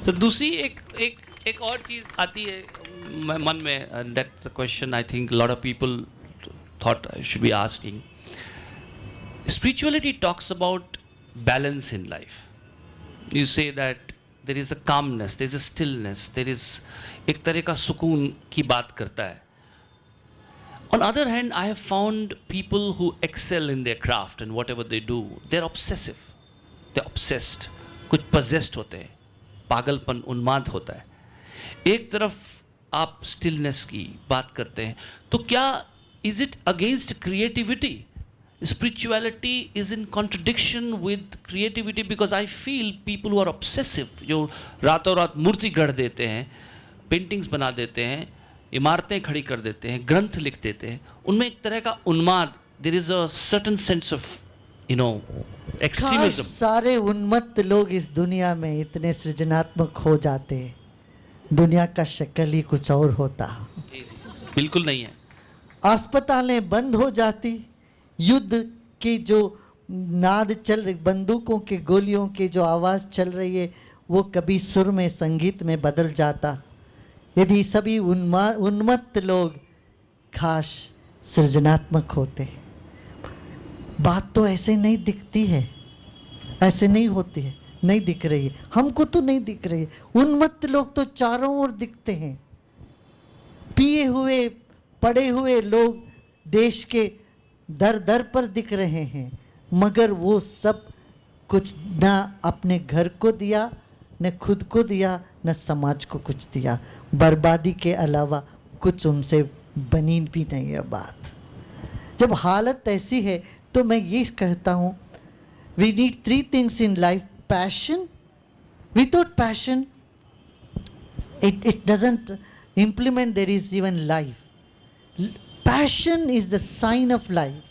Speaker 3: तो दूसरी एक और चीज़ आती है मन में, and that's the question I think a lot of people thought I should be asking. Spirituality talks about balance in life. You say that there is a calmness, there is a stillness, there is एक तरह का सुकून की बात करता है। On the other hand, I have found people who excel in their craft and whatever they do, they're obsessive, they're obsessed, कुछ possessed होते हैं, पागलपन उन्माद होता है। एक तरफ आप स्टिलनेस की बात करते हैं, तो क्या is it against creativity? Spirituality is in contradiction with creativity, because I feel people who are obsessive, जो रातों रात मूर्ति गढ़ देते हैं, पेंटिंग्स बना देते हैं, इमारतें खड़ी कर देते हैं, ग्रंथ लिख देते हैं, उनमें एक तरह का उन्माद, there is a certain sense of
Speaker 2: काश
Speaker 3: extremism.
Speaker 2: सारे उन्मत्त लोग इस दुनिया में इतने सृजनात्मक हो जाते, दुनिया का शक्ल ही कुछ और होता।
Speaker 3: जी, जी, बिल्कुल नहीं है।
Speaker 2: अस्पतालें बंद हो जाती, युद्ध की जो नाद चल रही, बंदूकों के गोलियों की जो आवाज़ चल रही है, वो कभी सुर में संगीत में बदल जाता। यदि सभी उन्मत्त लोग काश सृजनात्मक होते। बात तो ऐसे नहीं दिखती है, ऐसे नहीं होती है, नहीं दिख रही है, हमको तो नहीं दिख रही है। उन्मत्त लोग तो चारों ओर दिखते हैं। पिए हुए पड़े हुए लोग देश के दर दर पर दिख रहे हैं, मगर वो सब कुछ ना अपने घर को दिया, न खुद को दिया, न समाज को कुछ दिया। बर्बादी के अलावा कुछ उनसे बनी भी नहीं है बात। जब हालत ऐसी है तो मैं ये कहता हूँ, we need 3 things in life: passion. Without passion, it doesn't implement, there is even life. Passion is the sign of life.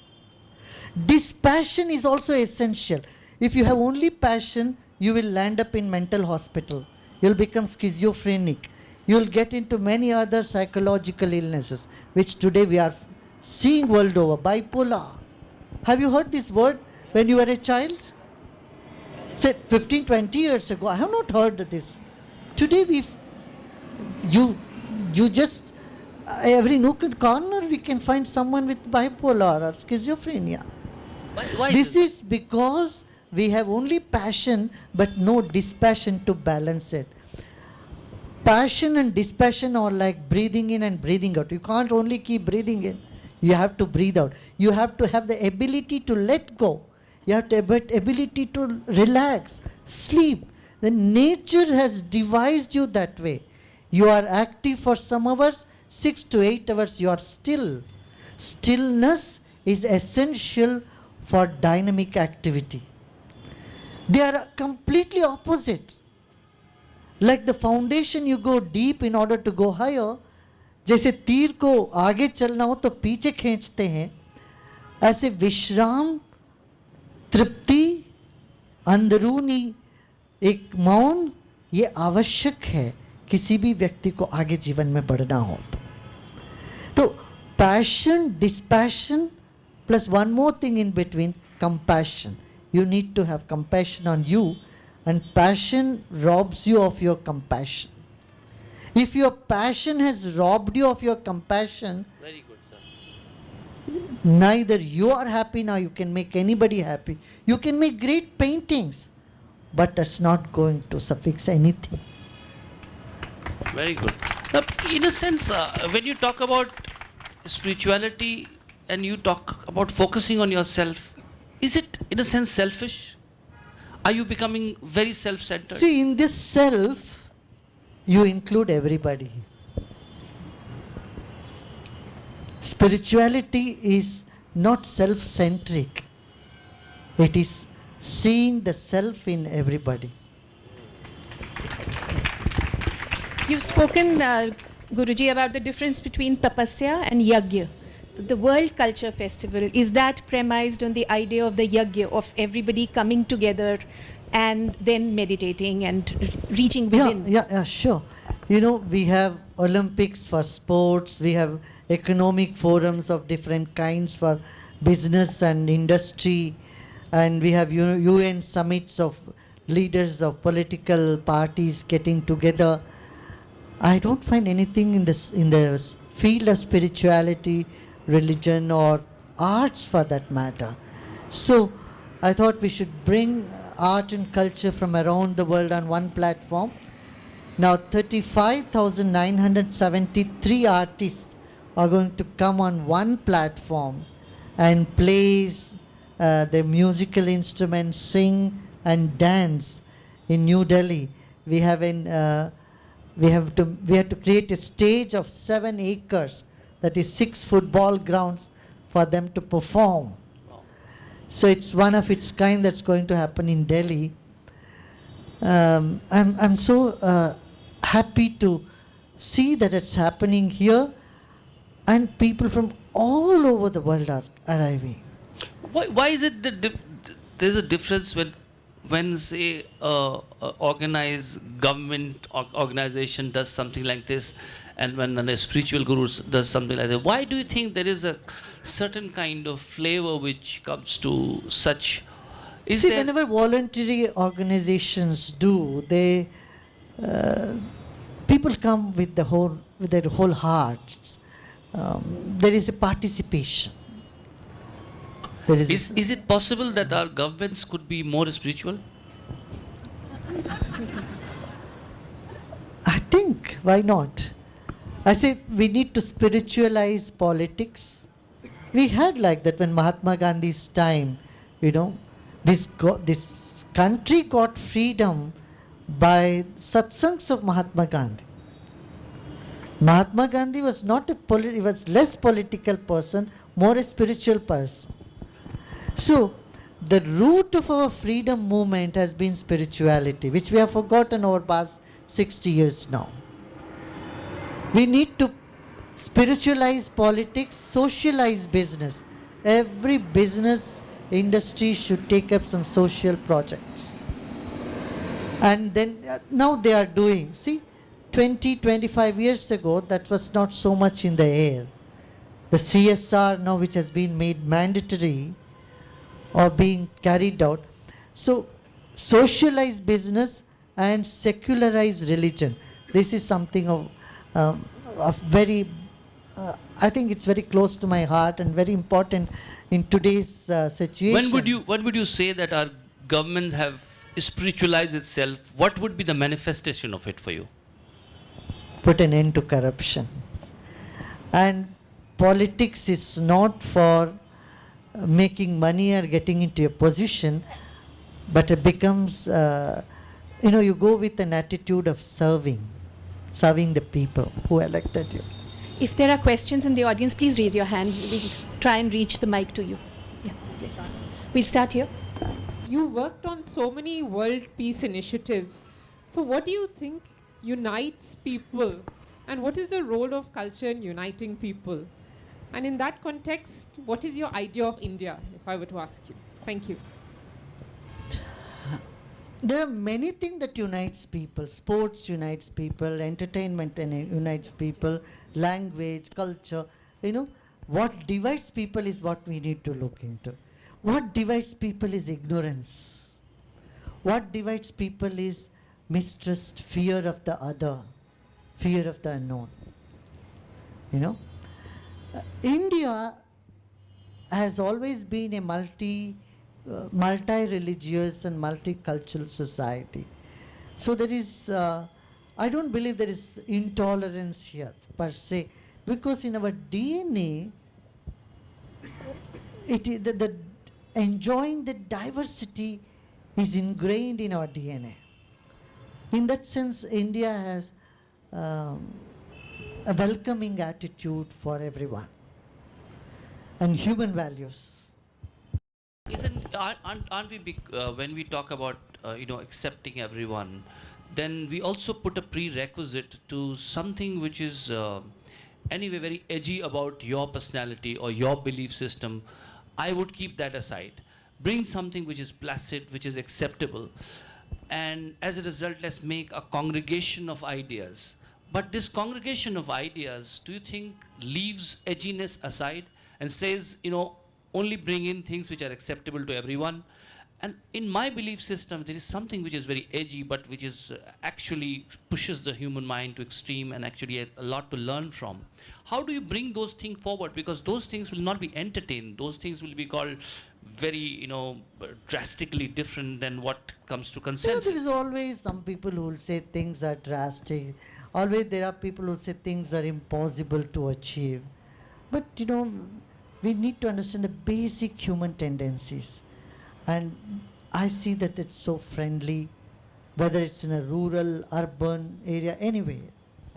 Speaker 2: Dispassion is also essential. If you have only passion, you will land up in mental hospital. You will become schizophrenic. You will get into many other psychological illnesses, which today we are seeing world over. Bipolar. Have you heard this word when you were a child? Say 15, 20 years ago, I have not heard this. Today you just, every nook and corner we can find someone with bipolar or schizophrenia.
Speaker 3: Why
Speaker 2: This is because we have only passion but no dispassion to balance it. Passion and dispassion are like breathing in and breathing out. You can't only keep breathing in, you have to breathe out. You have to have the ability to let go. You have to have the ability to relax, sleep. The nature has devised you that way. You are active for some hours, 6 to 8 hours you are still. Stillness is essential for dynamic activity. They are completely opposite. Like the foundation, you go deep in order to go higher. जैसे तीर को आगे चलना हो तो पीछे खींचते हैं, ऐसे विश्राम, तृप्ति, अंदरूनी एक मौन, ये आवश्यक है किसी भी व्यक्ति को आगे जीवन में बढ़ना हो तो passion, dispassion plus one more thing in between, compassion. You need to have compassion on you, and passion robs you of your compassion. If your passion has robbed you of your compassion,
Speaker 3: Very good, sir.
Speaker 2: neither you are happy now, you can make anybody happy. You can make great paintings, but that's not going to suffix anything.
Speaker 3: Very good. Now, in a sense, when you talk about spirituality and you talk about focusing on yourself, is it in a sense selfish? Are you becoming very self-centered?
Speaker 2: See, in this self, you include everybody. Spirituality is not self-centric. It is seeing the self in everybody.
Speaker 1: You've spoken, Guruji, about the difference between tapasya and yagya. The World Culture Festival, is that premised on the idea of the yagya, of everybody coming together and then meditating and reaching within?
Speaker 2: Yeah, sure. You know, we have Olympics for sports, we have economic forums of different kinds for business and industry, and we have UN summits of leaders of political parties getting together. I don't find anything in the field of spirituality, religion or arts for that matter. So I thought we should bring art and culture from around the world on one platform. Now 35,973 artists are going to come on one platform and play their musical instruments, sing and dance in New Delhi. We have to create a stage of 7 acres, that is 6 football grounds, for them to perform. So it's one of its kind that's going to happen in Delhi. I'm so happy to see that it's happening here, and people from all over the world are arriving.
Speaker 3: Why is it that there's a difference when say organized government organization does something like this, and when a spiritual guru does something like that? Why do you think there is a certain kind of flavor which comes to such?
Speaker 2: See, whenever voluntary organizations do, people come with their whole hearts. there is a participation. There is
Speaker 3: Is it possible that our governments could be more spiritual?
Speaker 2: I think, why not? I say we need to spiritualize politics. We had like that when Mahatma Gandhi's time, you know, this country got freedom by satsangs of Mahatma Gandhi. Mahatma Gandhi was not he was less political person, more a spiritual person. So, the root of our freedom movement has been spirituality, which we have forgotten over past 60 years now. We need to spiritualize politics, socialize business. Every business industry should take up some social projects. And then now they are doing, see, 25 years ago, that was not so much in the air. The CSR now, which has been made mandatory or being carried out. So, socialize business and secularize religion. This is something of very, I think it's very close to my heart and very important in today's situation.
Speaker 3: When would you say that our government have spiritualized itself? What would be the manifestation of it for you?
Speaker 2: Put an end to corruption. And politics is not for making money or getting into a position, but it becomes, you go with an attitude of serving the people who elected you.
Speaker 1: If there are questions in the audience, please raise your hand. We'll try and reach the mic to you. Yeah. We'll start here.
Speaker 4: You worked on so many world peace initiatives. So what do you think unites people? And what is the role of culture in uniting people? And in that context, what is your idea of India, if I were to ask you? Thank you.
Speaker 2: There are many things that unites people. Sports unites people, entertainment unites people, language, culture. What divides people is what we need to look into. What divides people is ignorance. What divides people is mistrust, fear of the other, fear of the unknown. India has always been a multi-religious and multicultural society. So there is, I don't believe there is intolerance here per se, because in our DNA, the enjoying the diversity is ingrained in our DNA. In that sense, India has a welcoming attitude for everyone and human values.
Speaker 3: Aren't we when we talk about accepting everyone, then we also put a prerequisite to something which is anyway very edgy about your personality or your belief system. I would keep that aside. Bring something which is placid, which is acceptable, and as a result, let's make a congregation of ideas. But this congregation of ideas, do you think leaves edginess aside and says, only bring in things which are acceptable to everyone? And in my belief system, there is something which is very edgy, but which is actually pushes the human mind to extreme and actually a lot to learn from. How do you bring those things forward? Because those things will not be entertained. Those things will be called very, drastically different than what comes to consensus.
Speaker 2: There is always some people who will say things are drastic. Always there are people who say things are impossible to achieve. But, we need to understand the basic human tendencies. And I see that it's so friendly, whether it's in a rural, urban area, anywhere.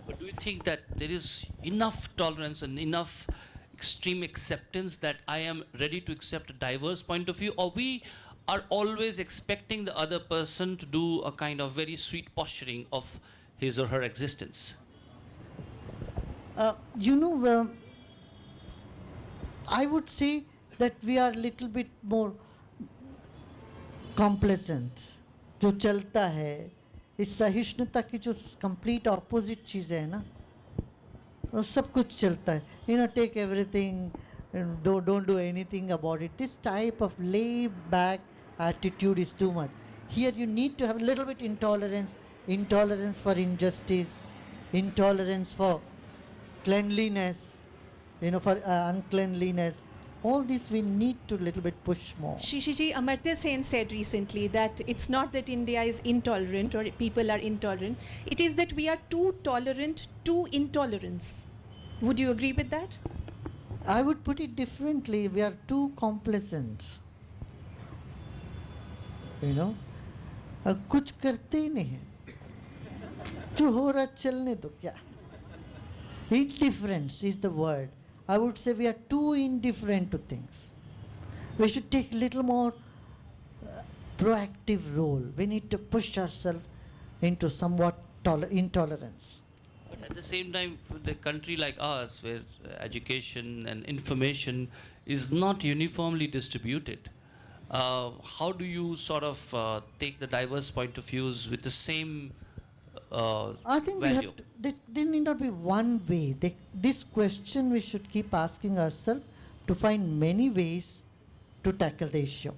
Speaker 3: But do you think that there is enough tolerance and enough extreme acceptance that I am ready to accept a diverse point of view? Or we are always expecting the other person to do a kind of very sweet posturing of his or her existence?
Speaker 2: I would say that we are a little bit more complacent. जो चलता है, इस सहिष्णुता की जो complete opposite चीज़ है ना, वो सब कुछ चलता है. Take everything, don't do anything about it. This type of laid back attitude is too much. Here you need to have a little bit intolerance for injustice, intolerance for cleanliness, for uncleanliness. All this we need to little bit push more.
Speaker 1: Shishiji, Amartya Sen said recently that it's not that India is intolerant or people are intolerant. It is that we are too tolerant to intolerance. Would you agree with that?
Speaker 2: I would put it differently. We are too complacent. कुछ करते ही नहीं है, जो हो रहा चलने दो क्या. Indifference is the word. I would say we are too indifferent to things. We should take little more proactive role. We need to push ourselves into somewhat intolerance.
Speaker 3: But at the same time, for the country like ours, where education and information is not uniformly distributed, how do you sort of take the diverse point of views with the same
Speaker 2: I think we
Speaker 3: value?
Speaker 2: have to, there need not be one way. This question we should keep asking ourselves to find many ways to tackle the issue.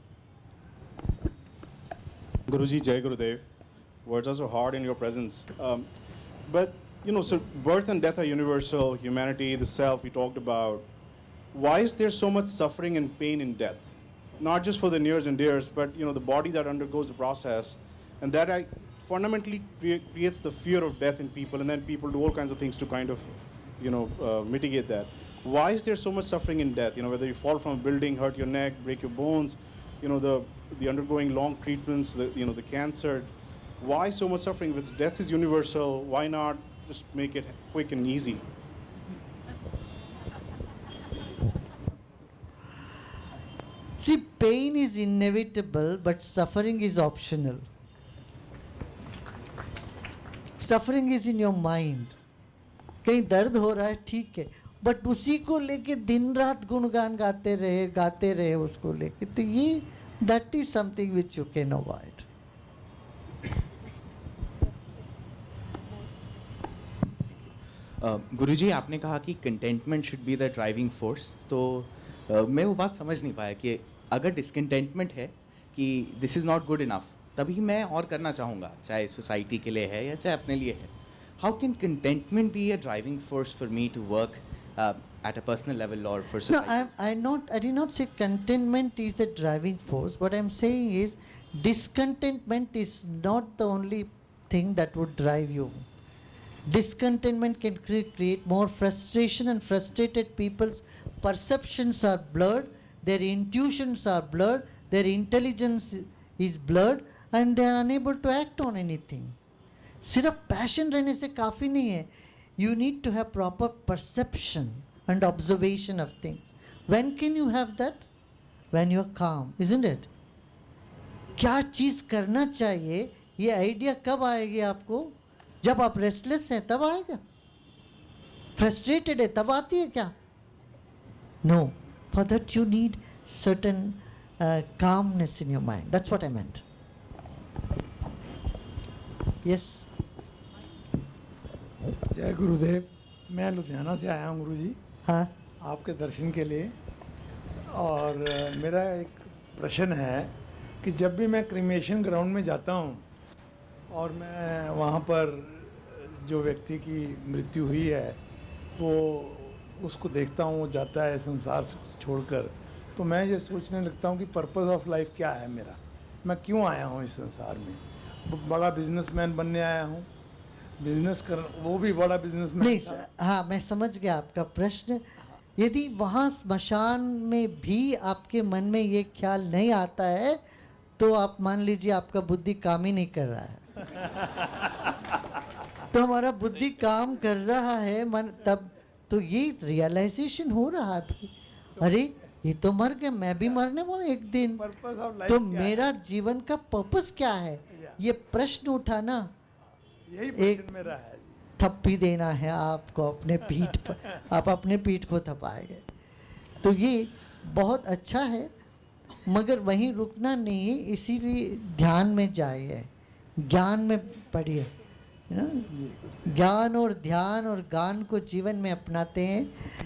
Speaker 5: Guruji, Jai Gurudev. Words are so hard in your presence. But, so birth and death are universal, humanity, the self we talked about. Why is there so much suffering and pain in death? Not just for the nears and dears, but, the body that undergoes the process. And that fundamentally creates the fear of death in people, and then people do all kinds of things to kind of, mitigate that. Why is there so much suffering in death? Whether you fall from a building, hurt your neck, break your bones, the undergoing long treatments, the cancer. Why so much suffering? If death is universal, why not just make it quick and easy?
Speaker 2: See, pain is inevitable, but suffering is optional. Suffering is in your mind. कहीं दर्द हो रहा है, ठीक है, but उसी को लेके दिन रात गुणगान गाते रहे उसको लेके, तो ये that is something which you can avoid.
Speaker 6: गुरुजी, आपने कहा कि contentment should be the driving force. तो मैं वो बात समझ नहीं पाया कि अगर डिसकंटेंटमेंट है कि this is not good enough, तभी मैं और करना चाहूँगा, चाहे सोसाइटी के लिए है या चाहे अपने लिए है. How can contentment be a driving force for me to work at a personal level or for society?
Speaker 2: No, I did not say contentment is the driving force. What I'm saying is discontentment is not the only thing that would drive you. Discontentment can create more frustration, and frustrated people's perceptions are blurred, their intuitions are blurred, their intelligence is blurred, and they are unable to act on anything. सिर्फ passion रहने से काफ़ी नहीं है. You need to have proper perception and observation of things. When can you have that? When you are calm, isn't it? क्या चीज़ करना चाहिए, ये आइडिया कब आएगी आपको? जब आप रेस्टलेस हैं तब आएगा. फ्रस्ट्रेटेड है तब आती है क्या? No. For that you need certain calmness in your mind. That's what I meant. Yes.
Speaker 7: जय गुरुदेव. मैं लुधियाना से आया हूँ गुरुजी,
Speaker 2: हाँ.
Speaker 7: आपके दर्शन के लिए. और मेरा एक प्रश्न है कि जब भी मैं क्रिमेशन ग्राउंड में जाता हूँ और मैं वहाँ पर जो व्यक्ति की मृत्यु हुई है वो उसको देखता हूँ, वो जाता है संसार से छोड़कर, तो मैं ये सोचने लगता हूँ कि पर्पस ऑफ लाइफ क्या है मेरा, मैं क्यों आया हूँ इस संसार में. बड़ा बिजनेसमैन बनने आया हूँ, बिजनेस कर, वो भी बड़ा बिजनेसमैन
Speaker 2: नहीं,
Speaker 7: था.
Speaker 2: हाँ, मैं समझ गया आपका प्रश्न. यदि वहाँ स्मशान में भी आपके मन में ये ख्याल नहीं आता है तो आप मान लीजिए आपका बुद्धि काम ही नहीं कर रहा है. तो हमारा बुद्धि काम कर रहा है मन, तब तो ये रियलाइजेशन हो रहा है, अरे ये तो मर गया, मैं भी मरने वाला एक दिन,
Speaker 7: पर्पस ऑफ लाइफ
Speaker 2: तो
Speaker 7: क्या
Speaker 2: मेरा
Speaker 7: है?
Speaker 2: जीवन का पर्पस क्या है, ये प्रश्न उठाना,
Speaker 7: यही
Speaker 2: एक
Speaker 7: प्रश्न मेरा है.
Speaker 2: थप्पी देना है आपको अपने पीठ पर, आप अपने पीठ को थपाएंगे. तो ये बहुत अच्छा है, मगर वहीं रुकना नहीं है, इसीलिए ध्यान में जाइए, ज्ञान में पढ़िए. ज्ञान और ध्यान और गान को जीवन में अपनाते हैं,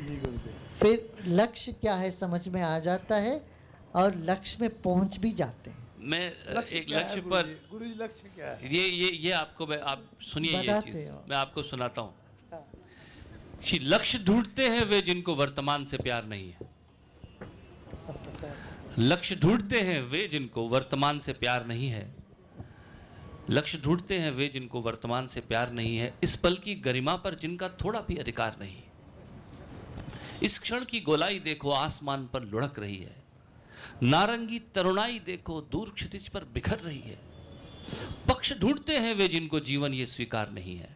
Speaker 7: जी गुरुदेव.
Speaker 2: फिर लक्ष्य क्या है समझ में आ जाता है और लक्ष्य में पहुंच भी जाते हैं.
Speaker 3: मैं
Speaker 7: लक्ष्य
Speaker 3: एक
Speaker 7: क्या है
Speaker 3: लक्ष्य
Speaker 7: गुरुजी?
Speaker 3: पर
Speaker 7: गुरुजी लक्ष्य क्या है?
Speaker 3: ये आपको आप सुनिए ये
Speaker 2: बताते
Speaker 3: चीज़
Speaker 2: हो.
Speaker 3: मैं आपको सुनाता हूँ. कि लक्ष्य ढूंढते हैं वे जिनको वर्तमान से प्यार नहीं है। लक्ष्य ढूंढते हैं वे जिनको वर्तमान से प्यार नहीं है। लक्ष्य ढूंढते हैं वे जिनको वर्तमान से प्यार नहीं है, इस पल की गरिमा पर जिनका थोड़ा भी अधिकार नहीं। इस क्षण की गोलाई देखो आसमान पर लुढ़क रही है, नारंगी तरुणाई देखो दूर क्षितिज पर बिखर रही है। पक्ष ढूंढते हैं वे जिनको जीवन ये स्वीकार नहीं है।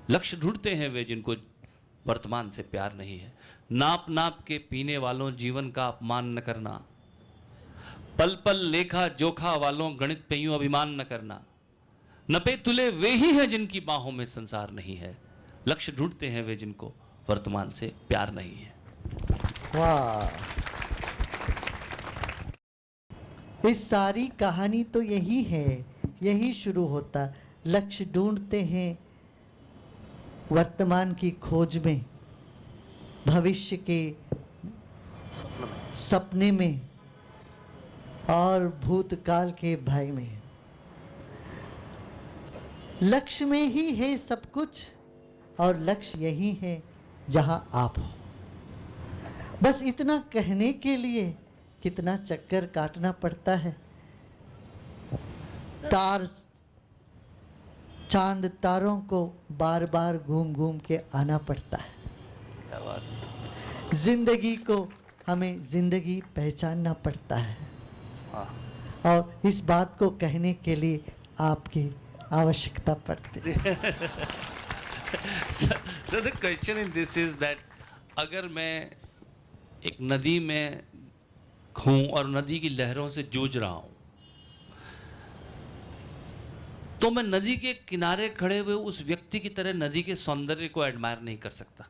Speaker 3: लक्ष्य ढूंढते हैं वे जिनको वर्तमान से प्यार नहीं है। नाप नाप के पीने वालों जीवन का अपमान न करना, पल पल लेखा जोखा वालों गणित पे यूं अभिमान न करना। नपे तुले वे ही हैं जिनकी बाहों में संसार नहीं है। लक्ष्य ढूंढते हैं वे जिनको वर्तमान से प्यार नहीं है।
Speaker 2: वाह, इस सारी कहानी तो यही है, यही शुरू होता। लक्ष्य ढूंढते हैं वर्तमान की खोज में, भविष्य के सपने में और भूतकाल के भय में। लक्ष्य में ही है सब कुछ और लक्ष्य यही है जहां आप हो। बस इतना कहने के लिए कितना चक्कर काटना पड़ता है। चांद तारों को बार बार घूम घूम के आना पड़ता है।
Speaker 3: क्या बात है।
Speaker 2: जिंदगी को हमें जिंदगी पहचानना पड़ता है। और इस बात को कहने के लिए आपकी आवश्यकता पड़ती है।
Speaker 3: So the question in this is that अगर मैं एक नदी में हूँ और नदी की लहरों से जूझ रहा हूँ, तो मैं नदी के किनारे खड़े हुए उस व्यक्ति की तरह नदी के सौंदर्य को एडमायर नहीं कर सकता।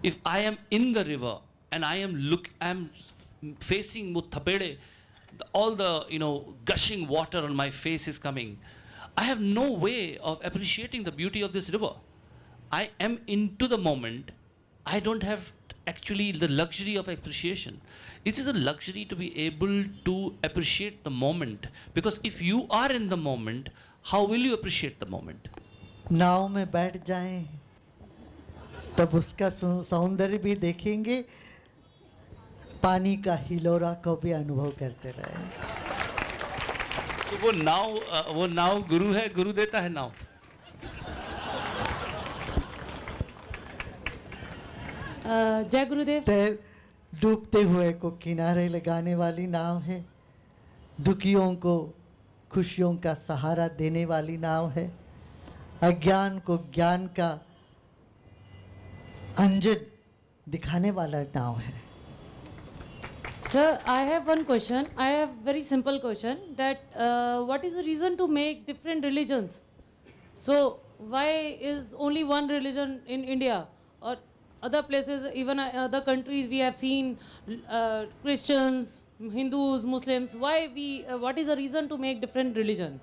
Speaker 3: If I am in the river and I am facing वो थपेड़े, all the gushing water on my face is coming, I have no way of appreciating the beauty of this river. I am into the moment. I don't have actually the luxury of appreciation. It is a luxury to be able to appreciate the moment. Because if you are in the moment, how will you appreciate the moment?
Speaker 2: नाव में बैठ जाएं, तब उसका सौंदर्य भी देखेंगे, पानी का हिलोरा को भी अनुभव करते रहें।
Speaker 3: तो वो नाव गुरु है, गुरु देता है नाव।
Speaker 8: जय गुरुदेव।
Speaker 2: तैर डूबते हुए को किनारे लगाने वाली नाव है, दुखियों को खुशियों का सहारा देने वाली नाव है, अज्ञान को ज्ञान का अंजन दिखाने वाला नाव है।
Speaker 8: Sir, I have one question. I have very simple question that what is the reason to make different religions? So why is only one religion in India or other places, even other countries we have seen Christians, Hindus, Muslims. Why what is the reason to make different religion?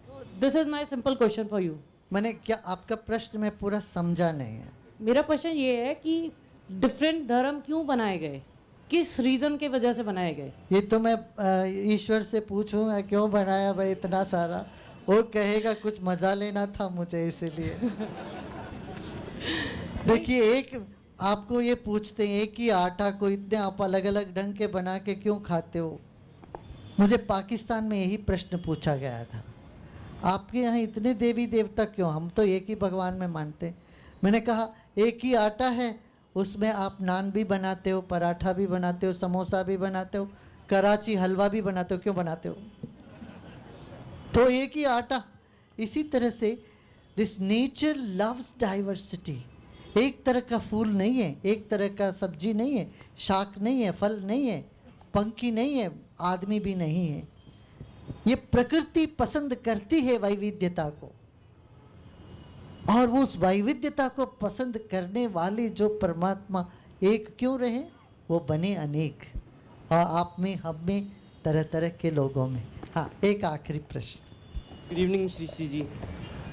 Speaker 8: So this is my simple question for you.
Speaker 2: मैंने क्या आपका प्रश्न मैं पूरा समझा नहीं है।
Speaker 8: मेरा प्रश्न ये है कि डिफरेंट धर्म क्यों बनाए गए, किस रीजन के वजह से बनाए गए?
Speaker 2: ये तो मैं ईश्वर से पूछूंगा क्यों बनाया भाई इतना सारा, वो कहेगा कुछ मजा लेना था मुझे इसीलिए। देखिए, एक आपको ये पूछते हैं कि आटा को इतने आप अलग अलग ढंग के बना के क्यों खाते हो। मुझे पाकिस्तान में यही प्रश्न पूछा गया था, आपके यहाँ इतने देवी देवता क्यों, हम तो एक ही भगवान में मानते। मैंने कहा एक ही आटा है, उसमें आप नान भी बनाते हो, पराठा भी बनाते हो, समोसा भी बनाते हो, कराची हलवा भी बनाते हो, क्यों बनाते हो? तो एक ही आटा। इसी तरह से दिस नेचर लव्स डाइवर्सिटी। एक तरह का फूल नहीं है, एक तरह का सब्जी नहीं है, शाक नहीं है, फल नहीं है, पंखी नहीं है, आदमी भी नहीं है। ये प्रकृति पसंद करती है वैविध्यता को, और वो उस वैविध्यता को पसंद करने वाले जो परमात्मा एक क्यों रहे, वो बने अनेक, और आप में, हम में, तरह तरह के लोगों में। हाँ, एक आखिरी प्रश्न।
Speaker 9: Good evening, Shri Shri ji.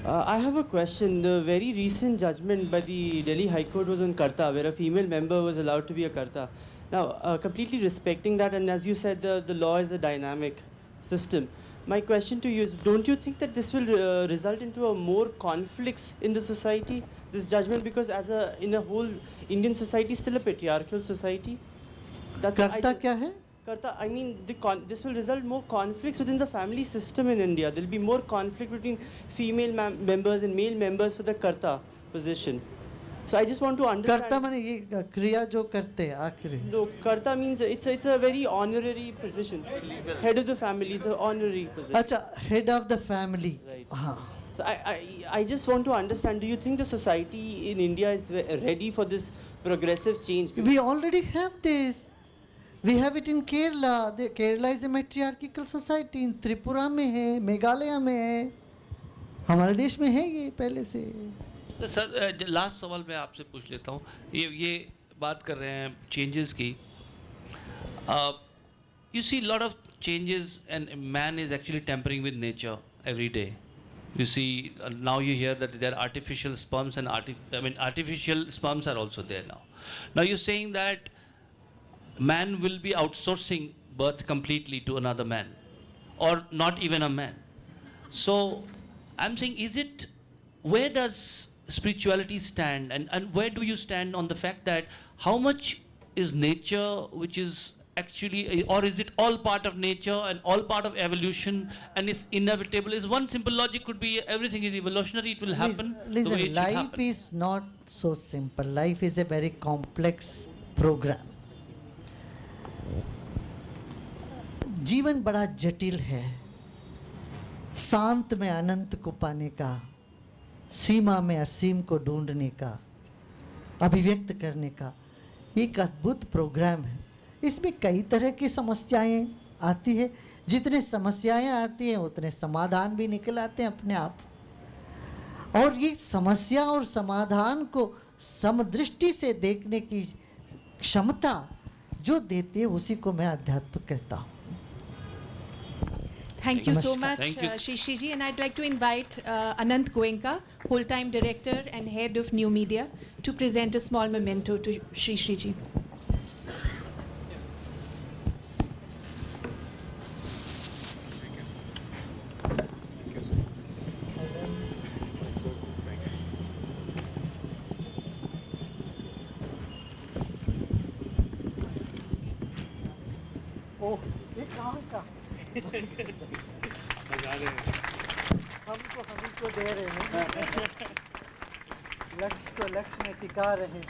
Speaker 9: I have a question. The very recent judgment by the Delhi High Court was on Karta, where a female member was allowed to be a Karta. Now, completely respecting that, and as you said, the law is a dynamic system. My question to you is, don't you think that this will result into a more conflicts in the society? this judgment because in a whole Indian society, still a patriarchal society. That's I
Speaker 2: करता
Speaker 9: just-
Speaker 2: क्या है?
Speaker 9: Karta, I mean, this will result more conflicts within the family system in India. There will be more conflict between female members and male members for the Karta position. So I just want to understand.
Speaker 2: करता माने ये क्रिया जो करते हैं आखिरी.
Speaker 9: No, Karta means it's a very honorary position. Head of the family is an honorary position.
Speaker 2: अच्छा, head of the family.
Speaker 9: Right.
Speaker 2: हाँ.
Speaker 9: So I just want to understand, do you think the society in India is ready for this progressive change?
Speaker 2: We already have this. We have it in Kerala. Kerala is a matriarchal society. In Tripura में है, मेघालय में है. हमारे देश में है ये पहले से.
Speaker 3: सर लास्ट सवाल मैं आपसे पूछ लेता हूँ. ये बात कर रहे हैं चेंजेस की. You see a lot of changes and man is actually tampering with nature every day. You see now you hear that there are artificial sperms and artificial sperms are also there now. Now you're saying that man will be outsourcing birth completely to another man or not even a man. So I'm saying, where does spirituality stand and where do you stand on the fact that how much is nature which is actually, or is it all part of nature and all part of evolution and it's inevitable? Is one simple logic could be everything is evolutionary, it will happen the way it
Speaker 2: Listen,
Speaker 3: should
Speaker 2: life
Speaker 3: happen.
Speaker 2: is not so simple. Life is a very complex program. जीवन बड़ा जटिल है. शांत में अनंत को पाने का, सीमा में असीम को ढूंढने का, अभिव्यक्त करने का एक अद्भुत प्रोग्राम है. इसमें कई तरह की समस्याएं आती है. जितने समस्याएं आती हैं उतने समाधान भी निकल आते हैं अपने आप. और ये समस्या और समाधान को समदृष्टि से देखने की क्षमता जो देती है उसी को मैं अध्यात्म कहता हूँ.
Speaker 1: Thank you so
Speaker 2: Namaskar.
Speaker 1: much,
Speaker 3: Thank you.
Speaker 1: Shri Shri ji. And I'd like to invite Anant Goenka, full-time director and head of New Media, to present a small memento to Shri Shri ji.
Speaker 2: ओह, ये कहाँ का? हमको दे रहे हैं. लक्ष्य को लक्ष्य में टिका रहे हैं.